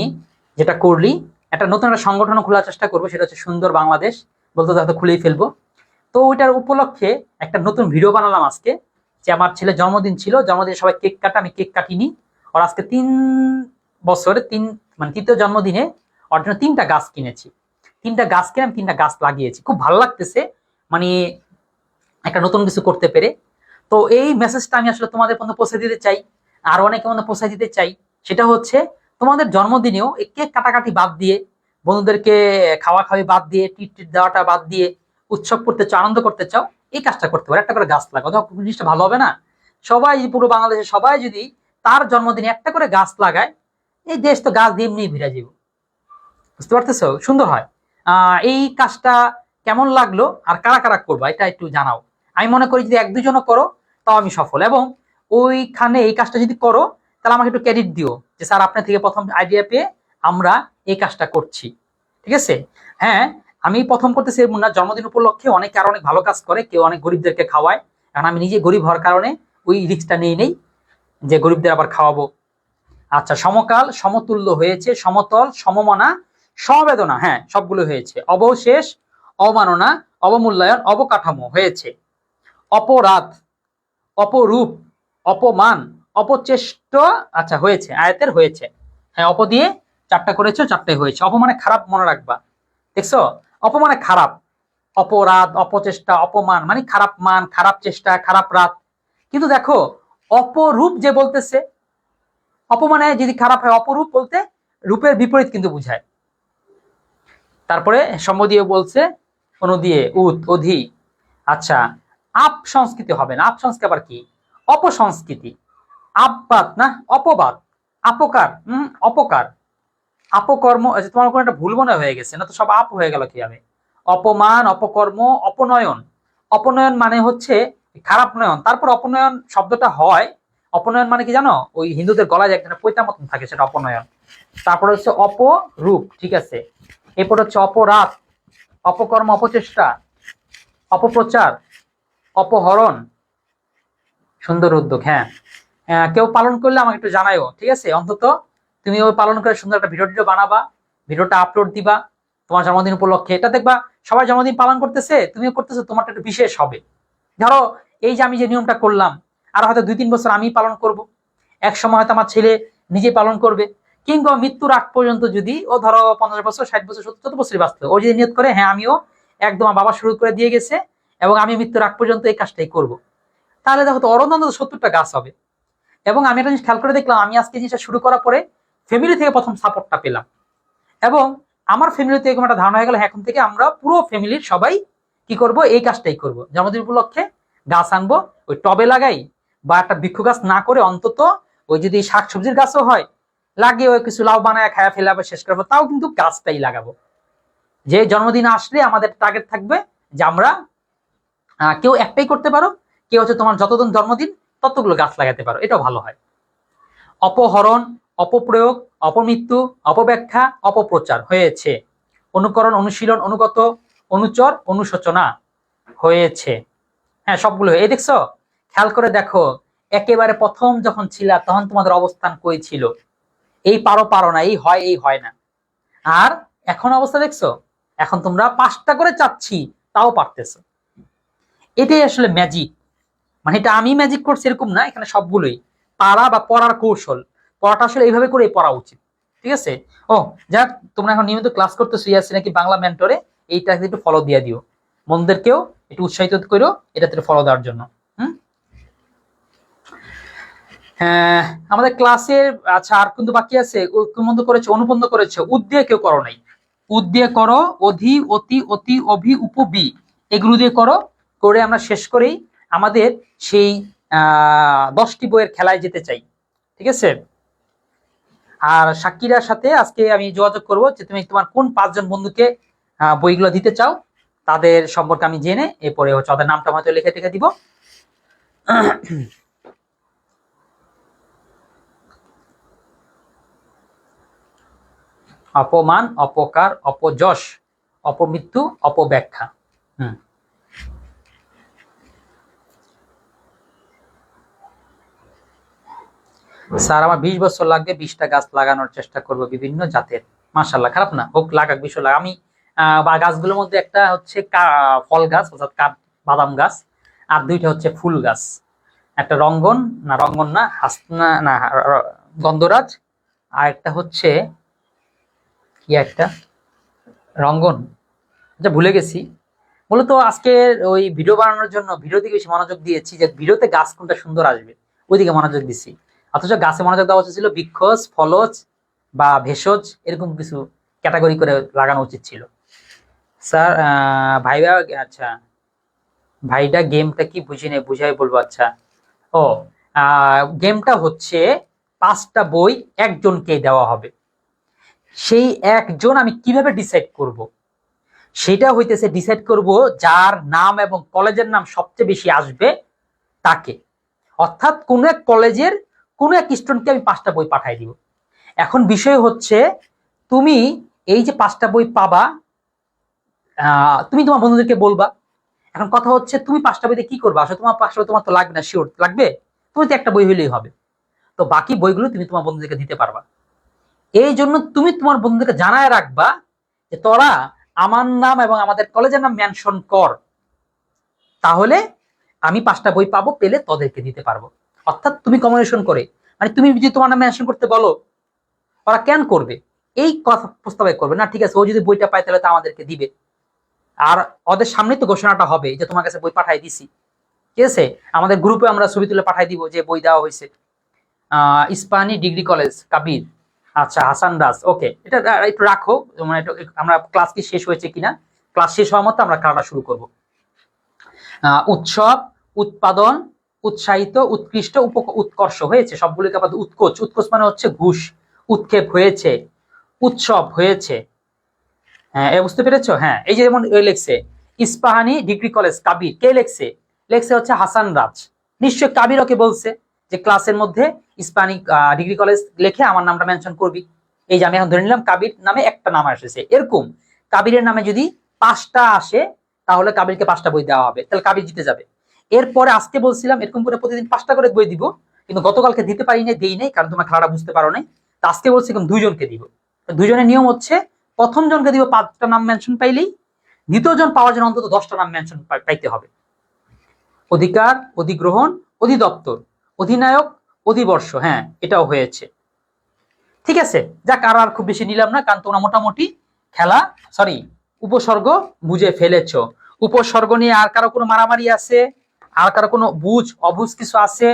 A: যেটা করলি, একটা নতুন একটা সংগঠন খোলার চেষ্টা করবো, সেটা হচ্ছে সুন্দর বাংলাদেশ, বলতে হয়তো খুলেই ফেলবো। তো ওইটার উপলক্ষে একটা নতুন ভিডিও বানালাম আজকে, যে আমার ছেলের জন্মদিন ছিল, জন্মদিনে সবাই কেক কাটা, আমি কেক কাটিনি। ওর আজকে 3 বছর, মানে 3য় জন্মদিনে ওর জন্য 3টা গাছ কিনেছি। 3টা গাছ কিনে আমি 3টা গাছ লাগিয়েছি, খুব ভালো লাগতেছে, মানে একটা নতুন কিছু করতে পেরে। তো এই মেসেজটা আমি আসলে তোমাদের পর্যন্ত পৌঁছে দিতে চাই, আর অনেকের মধ্যে পৌঁছে দিতে চাই। সেটা হচ্ছে তোমাদের জন্মদিনেও এই কেক কাটাকাটি বাদ দিয়ে, বন্ধুদেরকে খাওয়া খাওয়ি বাদ দিয়ে, ট্রিট দেওয়াটা বাদ দিয়ে, উৎসব করতে চাও, আনন্দ করতে চাও, এই কাজটা করতে পারো, একটা করে গাছ লাগাও, তখন জিনিসটা ভালো হবে না? সবাই পুরো বাংলাদেশে সবাই যদি তার জন্মদিনে একটা করে গাছ লাগায়, এই দেশ তো গাছ দিয়ে এমনি ভিড়া যাবে, বুঝতে পারতেছো? সুন্দর হয়। এই কাজটা কেমন লাগলো আর কারা কারা করবা এটা একটু জানাও। আমি মনে করি যদি 1-2 জনও করো তাও আমি সফল, এবং ওইখানে এই কাজটা যদি করো তাহলে আমাকে একটু ক্রেডিট দিও, যে স্যার আপনার থেকে প্রথম আইডিয়া পেয়ে আমরা এই কাজটা করছি, ঠিক আছে। হ্যাঁ আমি প্রথম করতেছি এমন না, জন্মদিন উপলক্ষে অনেকে আর অনেক ভালো কাজ করে, কেউ অনেক গরিবদেরকে খাওয়ায়, কারণ আমি নিজে গরিব হওয়ার কারণে ওই রিস্কটা নিয়ে নেই যে গরিবদের আবার খাওয়াবো। আচ্ছা সমকাল, সমতুল্য হয়েছে, সমতল, সমমনা, সমবেদনা, হ্যাঁ সবগুলো হয়েছে। অবশেষ, অবমাননা, অবমূল্যায়ন, অবকাঠামো হয়েছে। অপরাধ, অপরূপ, অপমান, অপচেষ্ট, আচ্ছা হয়েছে, আয়াতের হয়েছে। হ্যাঁ অপ দিয়ে 4টা করেছো, 4টাই হয়েছে। অপমানে খারাপ মনে রাখবা, দেখছো, অপমানে খারাপ, অপরাধ, অপচেষ্টা, অপমান মানে খারাপ মান, খারাপ চেষ্টা, খারাপ রাত। কিন্তু দেখো অপরূপ যে বলতেছে, অপমানে যদি খারাপ হয়, অপরূপ বলতে রূপের বিপরীত কিন্তু বুঝায়। তারপরে সম্বোধীয় বলছে অনু দিয়ে, উত, অধি। আচ্ছা আপ সংস্কৃতি হবে না, আপ সংস্কৃতি আবার কি? অপসংস্কৃতি। আপবাদ না অপবাদ, আপকার, অপকার, আপকর্ম। আচ্ছা তোমার কোনো একটা ভুল মনে হয়ে গেছে না তো, সব আপ হয়ে গেল কিভাবে? অপমান, অপকর্ম, অপনয়ন। অপনয়ন মানে হচ্ছে খারাপ নয়ন, তারপর অপনয়ন শব্দটা হয়, অপনয়ন মানে কি জানো, ওই হিন্দুদের গলায় এক ধরনের পৈতা মতন থাকে, সেটা অপনয়ন। তারপরে হচ্ছে অপরূপ, ঠিক আছে। এরপর হচ্ছে অপরাধ, অপকর্ম, অপচেষ্টা, অপপ্রচার, অপহরণ। সুন্দর উদ্যোগ, হ্যাঁ। কেউ পালন করলে আমাকে একটু জানাইও, ঠিক আছে। অন্তত তুমি ওই পালন করে সুন্দর একটা ভিডিও বানাবা, ভিডিওটা আপলোড দিবা তোমার জন্মদিন উপলক্ষে, এটা দেখবা সবাই জন্মদিন পালন করতেছে, তুমিও করতেছো, তোমারটা একটু বিশেষ হবে। ধরো এই যে আমি যে নিয়মটা করলাম, আর হয়তো 2-3 বছর আমি পালন করব, এক সময় হয়তো আমার ছেলে নিজে পালন করবে, কিংবা মৃত্যুর আগ পর্যন্ত যদি ও ধরো 50 বছর, 60 বছর, 70 বছরই বাঁচলো, ও যদি নিয়ত করে হ্যাঁ আমিও একদম বাবা শুরু করে দিয়ে গেছে এবং আমি মৃত্যুর আগ পর্যন্ত এই কাজটাই করব, তাহলে দেখো তো অন্তত 70টা গাছ হবে। এবং আমি একটা জিনিস খেয়াল করে দেখলাম, আমি আজকে জিনিসটা শুরু করার পরে ফ্যামিলি থেকে প্রথম সাপোর্টটা পেলাম, এবং আমার ফ্যামিলিতে এরকম একটা ধারণা হয়ে গেল, এখন থেকে আমরা পুরো ফ্যামিলির সবাই কি করব, এই কাজটাই করব। জন্মদিন উপলক্ষে গাছ আনবো, ওই টবে লাগাই, বা একটা বৃক্ষ গাছ না করে অন্তত ওই যদি শাকসবজির গাছও হয় লাগিয়ে ওই কিছু লাউ বানায় খায়া ফেলে আবার শেষ করবো, তাও কিন্তু গাছটাই লাগাবো। যে জন্মদিন আসলে আমাদের টার্গেট থাকবে যে আমরা কেউ একটাই করতে পারো, কেউ হচ্ছে তোমার যতদিন জন্মদিন ততগুলো গাছ লাগাতে পারো, এটাও ভালো হয়। অপহরণ, অপপ্রয়োগ, অপমৃত্যু, অপব্যাখ্যা, অপপ্রচার হয়েছে। অনুকরণ, অনুশীলন, অনুগত, অনুচর, অনুশোচনা হয়েছে। হ্যাঁ, সবগুলো। এই দেখছো, খেয়াল করে দেখো, একেবারে প্রথম যখন ছিল তখন তোমাদের অবস্থান কই ছিল? এই পারো পারো না, এই হয় এই হয় না। আর এখন অবস্থা দেখছো, এখন তোমরা 5টা করে চাচ্ছি তাও পারতেছো। এটাই আসলে ম্যাজিক। মানে এটা আমি ম্যাজিক করছি এরকম না, এখানে সবগুলোই পারা বা পড়ার কৌশল। পড়াটা আসলে এইভাবে করে পড়া উচিত, ঠিক আছে? ও যাক, তোমরা এখন নিয়মিত ক্লাস করতেছো ইয়াসি নাকি বাংলা মেন্টরে, এইটা একটু ফলো দিয়ে দিও, বন্ধুদেরকেও একটু উৎসাহিত করো এটাতে ফলো দেওয়ার জন্য। হ্যাঁ, আমাদের ক্লাসের আচ্ছা আর কিন্তু বাকি আছে, বন্ধ করেছে, অনুবন্ধ করেছে, উদ্দীয় কেউ করো নাই। উদ্দীয় করো, অধি, অতি, অতি, অভি, উপবি, এগুলো দিয়ে করো, করে আমরা শেষ করেই আমাদের সেই 10টি বইয়ের খেলায় যেতে চাই, ঠিক আছে? আর সাকিরার সাথে আজকে আমি যোগাযোগ করব যে তুমি তোমার কোন 5জন বন্ধুকে বইগুলো দিতে চাও, তাদের সম্পর্কে আমি জেনে এরপরে হচ্ছে ওদের নামটা হয়তো লিখে টেখে দিব। অপমান, অপকার, অপযশ, অপমৃত্যু, অপব্যাখ্যা। স্যার আমার 20 বছর লাগবে, 20টা গাছ লাগানোর চেষ্টা করব বিভিন্ন জাতের। মাশাআল্লাহ, খারাপ না, হোক, লাগাক, বিষয় লাগা। আমি বা গাছগুলোর মধ্যে একটা হচ্ছে ফল গাছ অর্থাৎ বাদাম গাছ, আর 2টা হচ্ছে ফুল গাছ। একটা রঙ্গন না, রঙ্গন না, হাসনা না, গন্ধরাজ, আর একটা হচ্ছে কি একটা রঙ্গন, আচ্ছা ভুলে গেছি। মূলত আজকে ওই ভিডিও বানানোর জন্য ভিডিও দিকে বেশি মনোযোগ দিয়েছি, যে ভিডিওতে গাছ কোনটা সুন্দর আসবে ওইদিকে মনোযোগ দিছি। অথচ গাছে মনোযোগ দেওয়া উচিত ছিল বৃক্ষজ, ফলজ বা ভেষজ, এরকম কিছু ক্যাটাগরি করে লাগানো উচিত ছিল। স্যার ভাইবা, আচ্ছা ভাইটা গেমটা কি বুঝি নেই, বুঝাই বলবো। আচ্ছা, ও গেমটা হচ্ছে 5টা বই একজনকে দেওয়া হবে। সেই একজন আমি কিভাবে ডিসাইড করব? সেটা হইতেছে ডিসাইড করব যার নাম এবং কলেজের নাম সবচেয়ে বেশি আসবে তাকে, অর্থাৎ কোন এক কলেজের কোন এক স্টুডেন্টকে আমি 5টা বই পাঠাই দিব। এখন বিষয় হচ্ছে, তুমি এই যে 5টা বই পাবা, তুমি তোমার বন্ধুদেরকে বলবা। এখন কথা হচ্ছে, তুমি 5টা বইতে কি করবা? আসলে তোমার 5টা বই তোমার তো লাগবে না, শিওর লাগবে, তুমি তো একটা বই হইলেই হবে। তো বাকি বইগুলো তুমি তোমার বন্ধুদেরকে দিতে পারবা। এই জন্য তুমি তোমার বন্ধুদেরকে জানায় রাখবা যে তোরা আমার নাম এবং আমাদের কলেজের নাম মেনশন কর, তাহলে আমি 5টা বই পাবো, পেলে তোদেরকে দিতে পারবো। অর্থাৎ তুমি কমিউনিকেশন করে, মানে তুমি যদি তোমার নাম মেনশন করতে বলো, ওরা কেন করবে? এই কথা প্রস্তাবে করবে না, ঠিক আছে, ও যদি বইটা পায় তাহলে তো আমাদেরকে দিবে। আর ওদের সামনে তো ঘোষণাটা হবে যে তোমার কাছে বই পাঠাই দিছি, ঠিক আছে? আমাদের গ্রুপে আমরা ছবি তুলে পাঠাই দিব যে বই দেওয়া হয়েছে। ইস্পাহানি ডিগ্রি কলেজ, কাবির, আচ্ছা হাসান রাজ, ওকে, এটা একটু রাখো, মানে আমরা ক্লাস কি শেষ হয়েছে কিনা, ক্লাস শেষ হওয়ার মতো আমরা খেলাটা শুরু করব। উৎসব, উৎপাদন, উৎসাহিত, উৎকৃষ্ট, উৎকর্ষ হয়েছে, সবগুলোকে আবার উৎকোচ, উৎকোচ মানে হচ্ছে ঘুষ, উৎক্ষেপ হয়েছে, উৎসব হয়েছে। হ্যাঁ, বুঝতে পেরেছো? হ্যাঁ, এই যে যেমন লেখছে ইস্পাহানি ডিগ্রি কলেজ কাবির, কে লেখছে? লেখছে হচ্ছে হাসান রাজ। নিশ্চয় কাবির ওকে বলছে যে ক্লাসের মধ্যে ইস্পাহানি ডিগ্রি কলেজ লেখে আমার নামটা মেনশন করবি। এই যে আমি এখন ধরে নিলাম কাবির নামে একটা নাম এসেছে, এরকম কাবিরের নামে যদি 5টা আসে তাহলে কাবিরকে 5টা বই দেওয়া হবে, তাহলে কাবির জিতে যাবে। এরপরে আজকে বলছিলাম এরকম করে প্রতিদিন 5টা করে বই দিব, কিন্তু গতকালকে দিতে পারি নাই, দেই নাই, কারণ তোমার খেলাটা বুঝতে পারো নাই। তো আজকে বলছি 2জনকে দিব। 2জনের নিয়ম হচ্ছে, প্রথম জনকে দিব 5টা নাম মেনশন পাইলেই, দ্বিতীয় জন পাওয়ার জন্য অন্তত 10টা নাম মেনশন পাইতে হবে। অধিকার, অধিগ্রহণ, অধিদপ্তর, অধিনায়ক, অধিবর্ষ, হ্যাঁ এটাও হয়েছে, ঠিক আছে। যাক, আর খুব বেশি নিলাম না, কারণ তোমরা মোটামুটি খেলা, সরি, উপসর্গ বুঝে ফেলেছো। উপসর্গ নিয়ে আর কারো কোনো মারামারি আছে? আর কারো কোনো বুঝ অবুঝ কিছু আছে?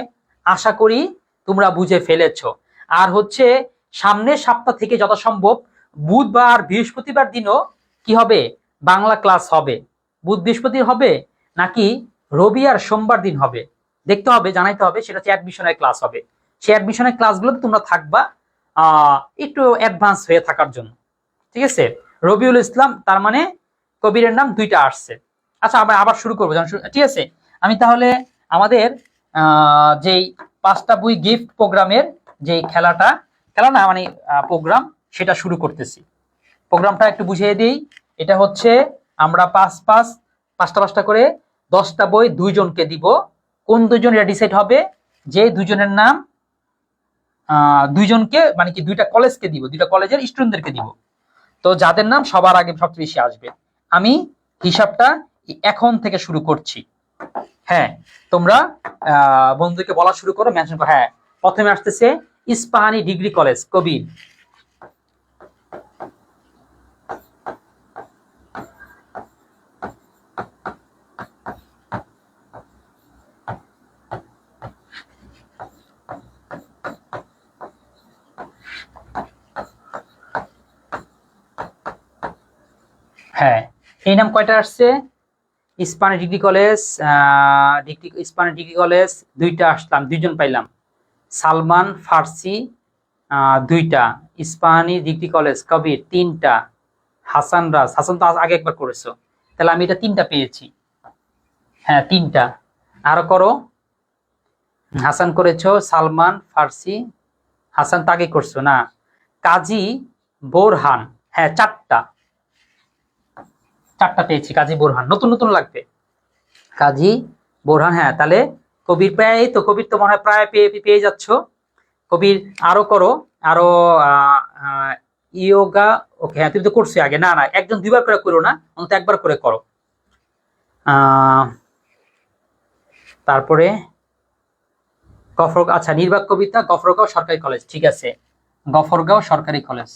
A: আশা করি তোমরা বুঝে ফেলেছো। আর হচ্ছে সামনের সপ্তাহ থেকে যথাসম্ভব বুধবার বৃহস্পতিবার দিনও কি হবে, বাংলা ক্লাস হবে। বুধ বৃহস্পতি হবে নাকি রবি আর সোমবার দিন হবে দেখতে হবে, জানাইতে হবে। সেটা হচ্ছে অ্যাডমিশনের ক্লাস হবে। সেই অ্যাডমিশনের ক্লাসগুলোতে তোমরা থাকবা একটু অ্যাডভান্স হয়ে থাকার জন্য, ঠিক আছে। রবিউল ইসলাম, তার মানে কবিরের নাম দুইটা আসছে। আচ্ছা আমরা আবার শুরু করবো, ঠিক আছে। আমি তাহলে আমাদের যেই 5টা বই গিফট প্রোগ্রামের যে খেলা না মানে প্রোগ্রাম, সেটা শুরু করতেছি। প্রোগ্রামটা একটু বুঝিয়ে দিই। এটা হচ্ছে আমরা 5টা করে 10টা বই 2 জনকে দিব। কোন 2 জন, এটা ডিসাইড হবে যে 2 জনের নাম 2 জনকে মানে কি 2টা কলেজকে দিব, 2টা কলেজের স্টুডেন্টদেরকে দিব। তো যাদের নাম সবার আগে সবচেয়ে বেশি আসবে, আমি হিসাবটা এখন থেকে শুরু করছি। হ্যাঁ, তোমরা বন্ধুকে বলা শুরু করো, মেনশন করো। হ্যাঁ, প্রথমে আসতেছে ইস্পাহানি ডিগ্রি কলেজ, কবির। হ্যাঁ, এই নাম কয়টা আসছে? Ispahani degree college, Ispahani degree college 2টা আসলাম, 2 জন পাইলাম। সালমান ফার্সি 2টা, ইস্পাহানি ডিগ্রি কলেজ কবির 3টা, হাসান রাজ, হাসান তো আগে একবার করেছো, তাহলে আমি এটা 3টা পেয়েছি। হ্যাঁ 3টা, আরো করো। হাসান করেছো, সালমান ফার্সি, হাসান তো আগে করছো না। কাজী বোরহান, হ্যাঁ 4টা পেয়েছি। কাজী বোরহান, নতুন নতুন লাগবে। কাজী বোরহান, হ্যাঁ তাহলে কবির প্রায়, তো কবির তো মনে হয় প্রায় পেয়ে যাচ্ছ। কবির আরো করো, আরো ইয়োগা। ওকে, হ্যাঁ তুমি তো করছো আগে। না না, একজন 2বার করে করো না, অন্তত একবার করে করো। তারপরে আচ্ছা নির্বাক কবিতা, গফরগাঁও সরকারি কলেজ, ঠিক আছে। গফরগাঁও সরকারি কলেজ।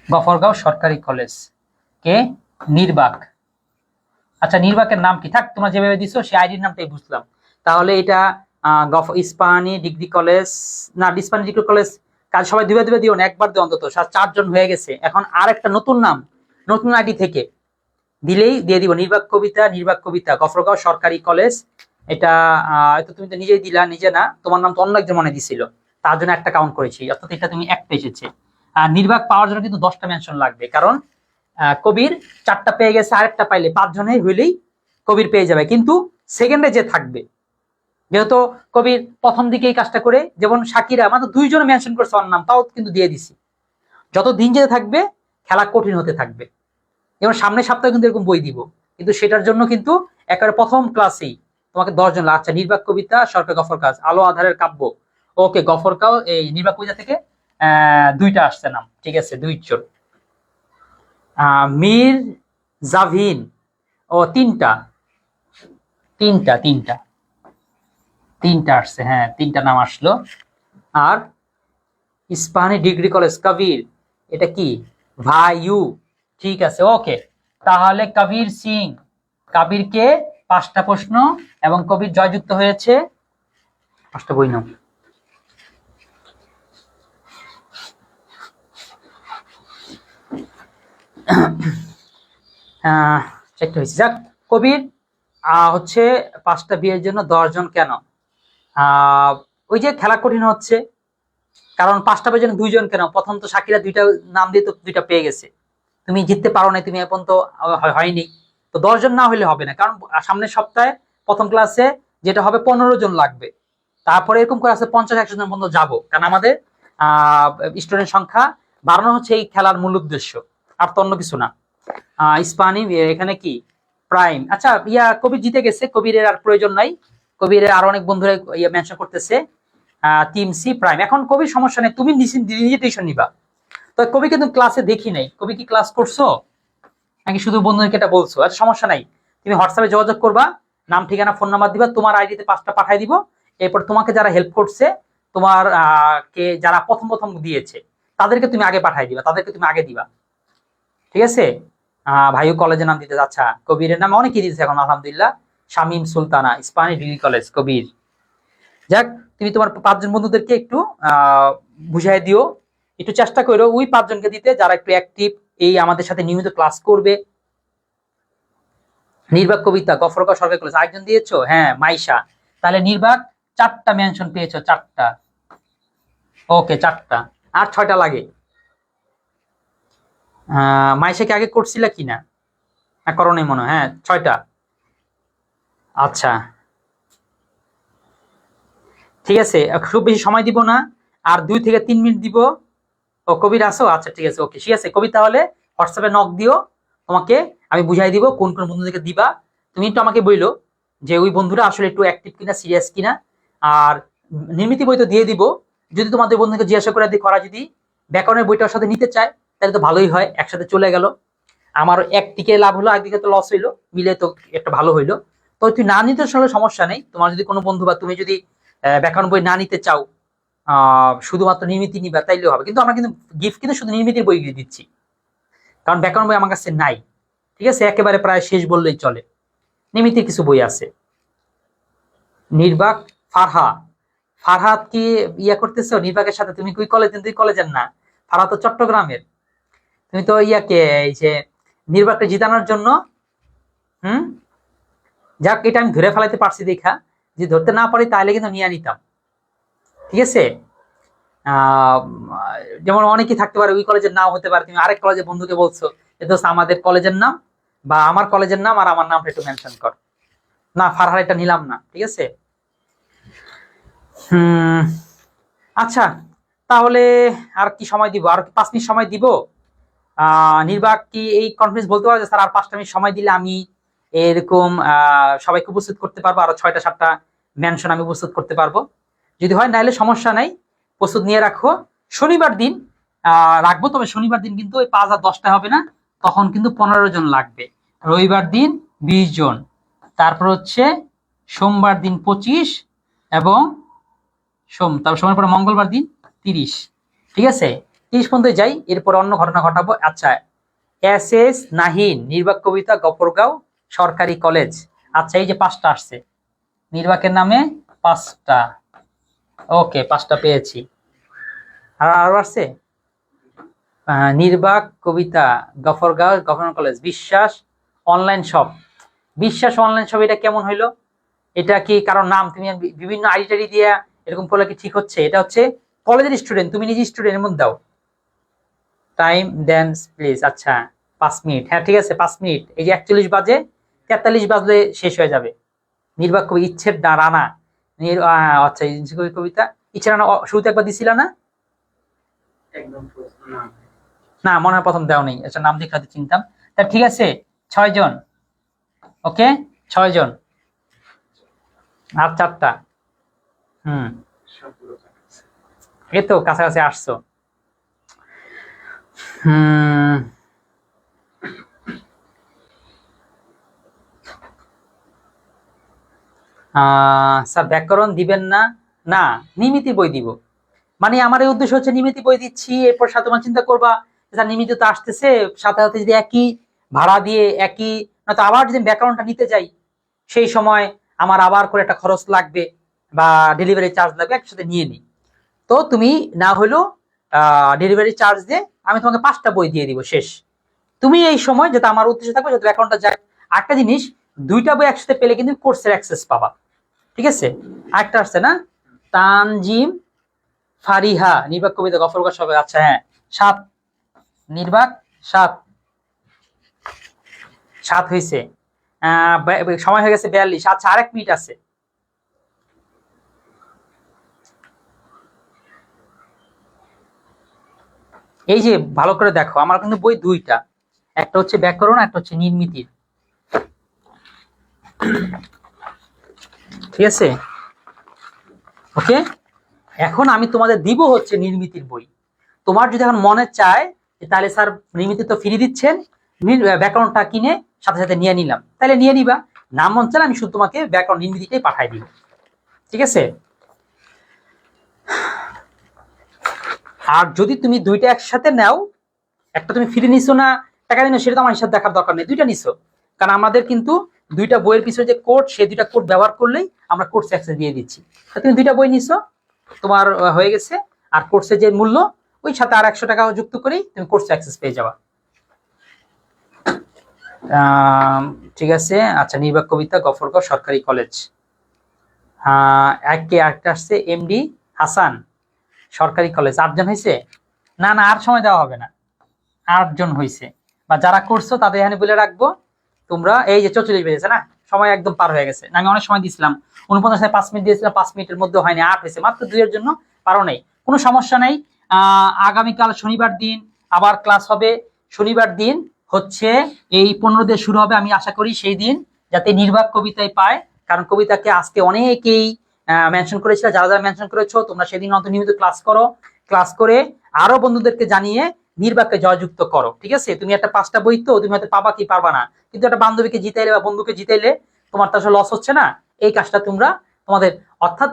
A: গফরগাঁও সরকারি কলেজ কে? নির্বাক। আচ্ছা নির্বাকের নাম কি? থাক, তোমরা যেভাবে দিছো সেই আইডির নামটাই বুঝলাম। তাহলে এটা ইস্পাহানি ডিগ্রি কলেজ, না ইস্পাহানি ডিগ্রি কলেজ কাজ সবাই 2বার দিও না, একবার দিও অন্তত। 4 জন হয়ে গেছে। এখন আর একটা নতুন নাম, নতুন আইডি থেকে দিলেই দিয়ে দিব। নির্বাক কবিতা গফরগাঁও সরকারি কলেজ। এটা তুমি তো নিজেই দিলা, নিজে না, তোমার নাম তো অন্য একজন মনে দিছিল, তার জন্য একটা কাউন্ট করেছি, অর্থাৎ এটা তুমি একটা এসেছে। আর নির্বাক পাওয়ার জন্য কিন্তু 10টা মেনশন লাগবে, কারণ কবির 4টা পেয়ে গেছে, আরেকটা পাইলে 5 জনেই হইলেই কবির পেয়ে যাবে। কিন্তু সেকেন্ডে যে থাকবে, যেহেতু কবির প্রথম দিকে এই কাজটা করে, যেমন শাকিরা মাত্র 2 জন মেনশন করছে ওর নাম, তাও কিন্তু দিয়ে দিছি। যত দিন যেতে থাকবে খেলা কঠিন হতে থাকবে। যেমন সামনের সপ্তাহে কিন্তু এরকম বই দিব, কিন্তু সেটার জন্য কিন্তু একেবারে প্রথম ক্লাসেই তোমাকে 10 জন। আচ্ছা নির্বাক কবিতা সরকার গফর কাজ, আলো আধারের কাব্য, ওকে গফরকাও এই নির্বাক কবিতা থেকে 2টা আসছে নাম, ঠিক আছে 2 জন। মীর জাভিন, ও 3টা আসছে, হ্যাঁ 3টা নাম আসলো। আর ইস্পাহানি ডিগ্রি কলেজ কবির, এটা কি ভাইউ, ঠিক আছে ওকে। তাহলে কবির সিং, কবিরকে 5টা প্রশ্ন এবং কবির জয়যুক্ত হয়েছে 5টা বই নাম। চেকটা হয়েছে। যাক, কবির হচ্ছে 5টা বিয়ের জন্য 10 জন। কেন? ওই যে খেলা কঠিন হচ্ছে, কারণ 5টা বিয়ের জন্য 2 জন। কেন? প্রথম তো শাকিরা 2টা নাম দিয়ে তো 2টা পেয়ে গেছে, তুমি জিততে পারো না, তুমি এখন তো হয়নি। তো 10 জন না হলে হবে না, কারণ সামনের সপ্তাহে প্রথম ক্লাসে যেটা হবে 15 জন লাগবে। তারপরে এরকম করে আছে 50-100 জন পর্যন্ত যাবো, কারণ আমাদের স্টুডেন্ট সংখ্যা বাড়ানো হচ্ছে এই খেলার মূল উদ্দেশ্য, আর তো অন্য কিছু না। ইস্পাহানি এখানে কি প্রাইম। আচ্ছা কবির জিতে গেছে, কবিরের আর প্রয়োজন নাই। কবিরের আরো অনেক বন্ধুরা মেনশন করতেছে টিম সি প্রাইম। এখন কবির সমস্যা নেই, তুমি নিজে টিউশন নিবা। তো কবি কিন্তু ক্লাসে দেখি নাই, কবি কি ক্লাস করছো নাকি শুধু বন্ধুদেরকে এটা বলছো? আচ্ছা সমস্যা নাই, তুমি হোয়াটসঅ্যাপে যোগাযোগ করবা, নাম ঠিকানা ফোন নাম্বার দিবা, তোমার আইডিতে 5টা পাঠাই দিব। এরপর তোমাকে যারা হেল্প করছে তোমার কে যারা প্রথম প্রথম দিয়েছে তাদেরকে তুমি আগে পাঠাই দিবা, তাদেরকে তুমি আগে দিবা। ঠিক আছে, ভাইও কলেজের নাম দিতে, আচ্ছা কবিরের নাম অনেকেই দিতেছে এখন আলহামদুলিল্লাহ। শামীম সুলতানা, ইস্পাহানি ডিগ্রি কলেজ, কবির। যাক, তুমি তোমার 5 জন বন্ধুদেরকে একটু বুঝাই দিও, একটু চেষ্টা করো ওই 5 জনকে দিতে যারা একটু অ্যাক্টিভ, এই আমাদের সাথে নিয়মিত ক্লাস করবে। নির্বাক কবিতা, গফরগাঁও সরকারি কলেজ, আরেকজন দিয়েছো, হ্যাঁ মাইশা। তাহলে নির্বাক 4টা মেনশন পেয়েছো, 4টা। ওকে 4টা, আর 6টা লাগে। মাইশাকে আগে করছিলা কিনা? করো নাই মনে হয়, হ্যাঁ 6টা। আচ্ছা ঠিক আছে, খুব বেশি সময় দিব না, আর 2 থেকে 3 মিনিট দিব। ও কবির আসো, আচ্ছা ঠিক আছে, ওকে ঠিক আছে। কবি তাহলে হোয়াটসঅ্যাপে নক দিও, তোমাকে আমি বুঝাই দিব কোন কোন বন্ধুদেরকে দিবা। তুমি একটু আমাকে বইলো যে ওই বন্ধুরা আসলে একটু অ্যাক্টিভ কিনা, সিরিয়াস কিনা। আর নির্মিতি বই তো দিয়ে দিব, যদি তোমাদের বন্ধুকে জিজ্ঞাসা করে দিই করা যদি ব্যাকরণের বইটার সাথে নিতে চায় তাহলে তো ভালোই হয়, একসাথে চলে গেল। আমার একদিকে লাভ হলো, একদিকে তো লস হইলো, মিলে তো একটা ভালো হইলো। তো তুই না নিতে আসলে সমস্যা নেই, তোমার যদি কোনো বন্ধু বা তুমি যদি ব্যাকরণ বই না নিতে চাও, শুধুমাত্র নির্মিতি নিবা তাইলেও হবে। কিন্তু আমরা কিন্তু গিফট কিন্তু শুধু নির্মিতির বই দিচ্ছি, কারণ ব্যাকরণ বই আমার কাছে নাই। ঠিক আছে, একেবারে প্রায় শেষ বললেই চলে। নির্মিতির কিছু বই আছে। নির্বাক ফারহাদ কি ইয়া করতেছো নির্বাকের সাথে? তুমি কি কলেজ, তুই কলেজের না, ফারহাদ তো চট্টগ্রামের। তুমি তো ইয়াকে এই যে নির্বাককে জিতানোর জন্য হুম যাক, এটা আমি ধরে ফেলাইতে পারছি দেখা, যে ধরতে না পারি তাহলে কিন্তু নিয়ে নিতাম। ঠিক আছে, যেমন অনেকেই থাকতে পারে ওই কলেজের নাম হতে পারে, তুমি আরেক কলেজের বন্ধুকে বলছো এটা হচ্ছে আমাদের কলেজের নাম বা আমার কলেজের নাম, আর আমার নামটা একটু মেনশন কর। না ফারহাদ এটা নিলাম না, ঠিক আছে। আচ্ছা, তাহলে আর কি সময় দিব? আর 5 মিনিট সময় দিব। নির্বাক কি এই কনফারেন্স বলতে পারো যে স্যার আর 5টা মিনিট সময় দিলে আমি এরকম সবাইকে উপস্থিত করতে পারবো, আরো 6টা 7টা মেনশন আমি উপস্থিত করতে পারবো? যদি হয় নাহলে সমস্যা নাই, প্রস্তুত নিয়ে রাখো। শনিবার দিন রাখবো, তবে শনিবার দিন কিন্তু ওই 5 আর 10টা হবে না, তখন কিন্তু 15 জন লাগবে। রবিবার দিন 20 জন, তারপর হচ্ছে সোমবার দিন 25, এবং তারপর সময় পরে মঙ্গলবার দিন 30। ঠিক আছে, 30 পর্যন্ত যাই, এরপর অন্য ঘটনা ঘটাবো। আচ্ছা, SS নাহিন, নির্বাক কবিতা, গফরগাঁও সরকারি কলেজ। আচ্ছা, এই যে 5টা আসছে নির্বাকের নামে, 5টা। ওকে 5টা পেয়েছি। আর আরো আসছে নির্বাক কবিতা, গফরগাঁও গভর্নমেন্ট কলেজ, বিশ্বাস অনলাইন শপ। বিশ্বাস অনলাইন শপ, এটা কেমন হইলো? এটা কি কারণ নাম তুমি বিভিন্ন আইডি দিয়ে এরকম করলে কি ঠিক হচ্ছে? এটা হচ্ছে কলেজের স্টুডেন্ট, তুমি নিজে স্টুডেন্ট, এমন দাও। টাইম দেন প্লিজ। আচ্ছা 5 মিনিট, হ্যাঁ ঠিক আছে 5 মিনিট। এই যে 41 বাজে, 43 বাজলে শেষ হয়ে যাবে। নির্বাক কবি ইচ্ছের রানা, আচ্ছা কবিতা ইচ্ছের রানা শুরুতে একবার দিছিল না? না মনে হয় প্রথম দেওয়া নেই, আচ্ছা নাম দেখে হয়তো চিনতাম। তা ঠিক আছে 6 জন, ওকে 6 জন, আর 4টা। এই তো কাছাকাছি আসছো। স্যার ব্যাকরণ দিবেন না? না, নিমিতি বই দিব। মানে আমার এই উদ্দেশ্য হচ্ছে নিমিতি বই দিচ্ছি, এরপর সাথে তোমার চিন্তা করবা স্যার নিমিতি তো আসতেছে, সাথে সাথে যদি একই ভাড়া দিয়ে একই, নয়তো আবার যদি ব্যাকরণটা নিতে যাই সেই সময় আমার আবার করে একটা খরচ লাগবে বা ডেলিভারি চার্জ লাগবে, একসাথে নিয়ে নিই। তো তুমি না হলেও ডেলিভারি চার্জ দিয়ে আমি তোমাকে 5টা বই দিয়ে দিব, শেষ। তুমি এই সময় যেটা আমার উদ্দেশ্য থাকবে যাতে অ্যাকাউন্টটা যায়। আরেকটা জিনিস, 2টা বই একসাথে পেলে কিন্তু কোর্সের অ্যাক্সেস পাবা। ঠিক আছে, আরেকটা আসছে না, তানজিম ফারিহা, নির্বাক কবিতা, গফরগাঁও সবে। আচ্ছা হ্যাঁ 7, নির্বাক 7 হয়েছে। সময় হয়ে গেছে 42। আচ্ছা আর 1 মিনিট আছে। এই যে ভালো করে দেখো, আমার কিন্তু বই 2টা, একটা হচ্ছে ব্যাকরণ, একটা হচ্ছে নির্মিতির। ঠিক আছে, ওকে। এখন আমি তোমাদের দিব হচ্ছে নির্মিতির বই। তোমার যদি এখন মনে চায় তাহলে স্যার নির্মিতি তো ফ্রি দিচ্ছেন, ব্যাকরণটা কিনে সাথে সাথে নিয়ে নিলাম, তাহলে নিয়ে নিবা। নাম মন চাইলে আমি শুধু তোমাকে ব্যাকরণ নির্মিতিটাই পাঠাই দিব। ঠিক আছে, আর যদি তুমি দুইটা একসাথে নাও, একটা তুমি ফ্রি নিছো না টাকা দিনো সেটা তো আমার হিসাব দেখার দরকার নেই, দুইটা নিছো। কারণ আমাদের কিন্তু দুইটা বইয়ের পিছনে যে কোড, সেই দুইটা কোড ব্যবহার করলেই আমরা কোর্স অ্যাক্সেস দিয়ে দিচ্ছি। তুমি দুইটা বই নিছো, তোমার হয়ে গেছে। আর কোর্সের যে মূল্য, ওই সাথে আর 100 টাকা যুক্ত করেই তুমি কোর্স অ্যাক্সেস পেয়ে যাবা। ঠিক আছে। আচ্ছা, নির্বাক কবিতা, গফরগাঁও সরকারি কলেজ। একটা আসছে এমডি হাসান সরকারি কলেজ, 8 জন হয়েছে। না না, আর সময় দেওয়া হবে না, 8 জন হয়েছে। বা যারা করছো তাদের এখানে বলে রাখবো, তোমরা এই যে 44 বেজেছে না, সময় একদম পার হয়ে গেছে। আমি অনেক সময় দিয়েছিলাম, 49 5 মিনিট দিয়েছিলাম, 5 মিনিটের মধ্যে হয়নি, 8 হয়েছে, মাত্র 2 এর জন্য পারো নেই। কোনো সমস্যা নেই। আগামীকাল শনিবার দিন আবার ক্লাস হবে। শনিবার দিন হচ্ছে এই 15 দিয়ে শুরু হবে, আমি আশা করি সেই দিন যাতে নির্বাক কবিতায় পায়। কারণ কবিতাকে আজকে অনেকেই মেনশন করেছিল, যারা যারা মেনশন করেছো তোমরা সেদিন অন্তত নিয়মিত ক্লাস করো, ক্লাস করে আরো বন্ধুদেরকে জানিয়ে নির্বাককে জয়যুক্ত করো। ঠিক আছে, তুমি একটা 5টা বই তো তুমি হয়তো পাবা কি পারবা না, কিন্তু একটা বান্ধবীকে জিতাইলে বা বন্ধুকে জিতাইলে তোমার তো আসলে লস হচ্ছে না। এই কাজটা তোমরা তোমাদের, অর্থাৎ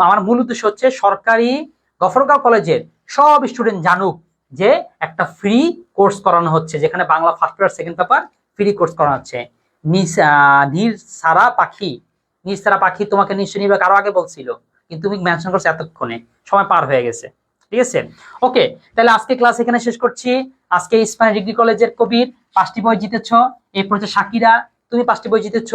A: আমার মূল উদ্দেশ্য হচ্ছে সরকারি গফরগাঁও কলেজের সব স্টুডেন্ট জানুক যে একটা ফ্রি কোর্স করানো হচ্ছে, যেখানে Bangla first paper second paper free course করানো হচ্ছে। নিরসারা পাখি তোমাকে নিশ্চয় নির্বাক আরো আগে বলছিল, কিন্তু তুমি মেনশন করছো এতক্ষণে, সময় পার হয়ে গেছে। ঠিক আছে, ওকে। তাহলে আজকে ক্লাস এখানে শেষ করছি। আজকে ইসমাইল ডিগ্রি কলেজের কবির 5টি বই জিতেছ। এরপর হচ্ছে শাকিরা, তুমি 5টি বই জিতেছ।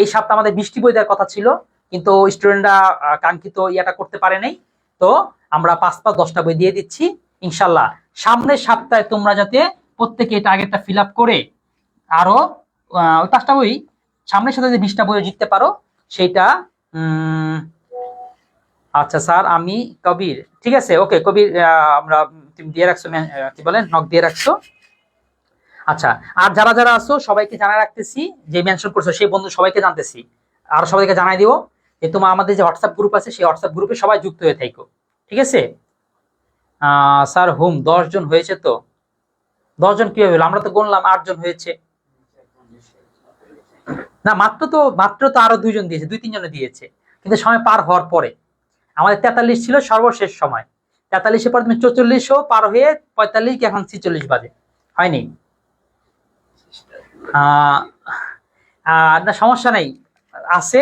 A: এই সপ্তাহে আমাদের 20টি বই দেওয়ার কথা ছিল, কিন্তু স্টুডেন্টরা কাঙ্ক্ষিত ইয়াটা করতে পারে নাই। তো আমরা 5 10টা বই দিয়ে দিচ্ছি ইনশাল্লাহ। সামনের সপ্তাহে তোমরা যাতে প্রত্যেকে এই টার্গেটটা ফিল আপ করে আরো ওই 5টা বই, সামনের সাথে যে 20টা বই জিততে পারো সেইটা। আচ্ছা স্যার, আমি কবির। ঠিক আছে, ওকে কবির, আমরা তুমি দিয়ে রাখছো, কি বলেন, নক দিয়ে রাখছো। আচ্ছা, আর যারা যারা আছো সবাইকে জানাই রাখতেছি, যে মেনশন করছো সেই বন্ধু সবাইকে জানতেছি, আর সবাইকে জানাই দিও যে তোমার আমাদের যে হোয়াটসঅ্যাপ গ্রুপ আছে সেই হোয়াটসঅ্যাপ গ্রুপে সবাই যুক্ত হয়ে থাকো। ঠিক আছে। স্যার হুম 10 জন হয়েছে তো? 10 জন কিভাবে হলো? আমরা তো গুনলাম 8 জন হয়েছে। না, মাত্র তো আরো 2 জন দিয়েছে, 2-3 জনে দিয়েছে, কিন্তু সময় পার হওয়ার পরে। আমাদের 43 ছিল সর্বশেষ সময়, 43-এর পর তুমি 44ও পার হয়ে 45 কি এখন 46 বাজে, হয়নি। না সমস্যা নেই, আছে,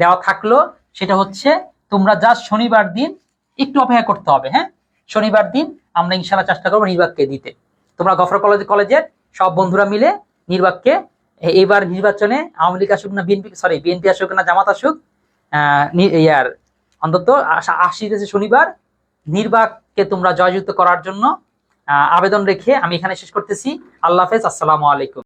A: দেওয়া থাকলো। সেটা হচ্ছে তোমরা জাস্ট শনিবার দিন একটু অপেক্ষা করতে হবে। হ্যাঁ, শনিবার দিন আমরা ইনশাল্লাহ চেষ্টা করবো নির্বাককে দিতে। তোমরা গফর কলেজের সব বন্ধুরা মিলে নির্বাককে, এবার নির্বাচনে আওয়ামী লীগ আসুক না বিএনপি আসুক না জামাত আসুক, ইয়ার অন্তত আসিতেছে শনিবার, নির্বাককে তোমরা জয়যুক্ত করার জন্য আবেদন রেখে আমি এখানে শেষ করতেছি। আল্লাহ হাফেজ, আসসালামু আলাইকুম।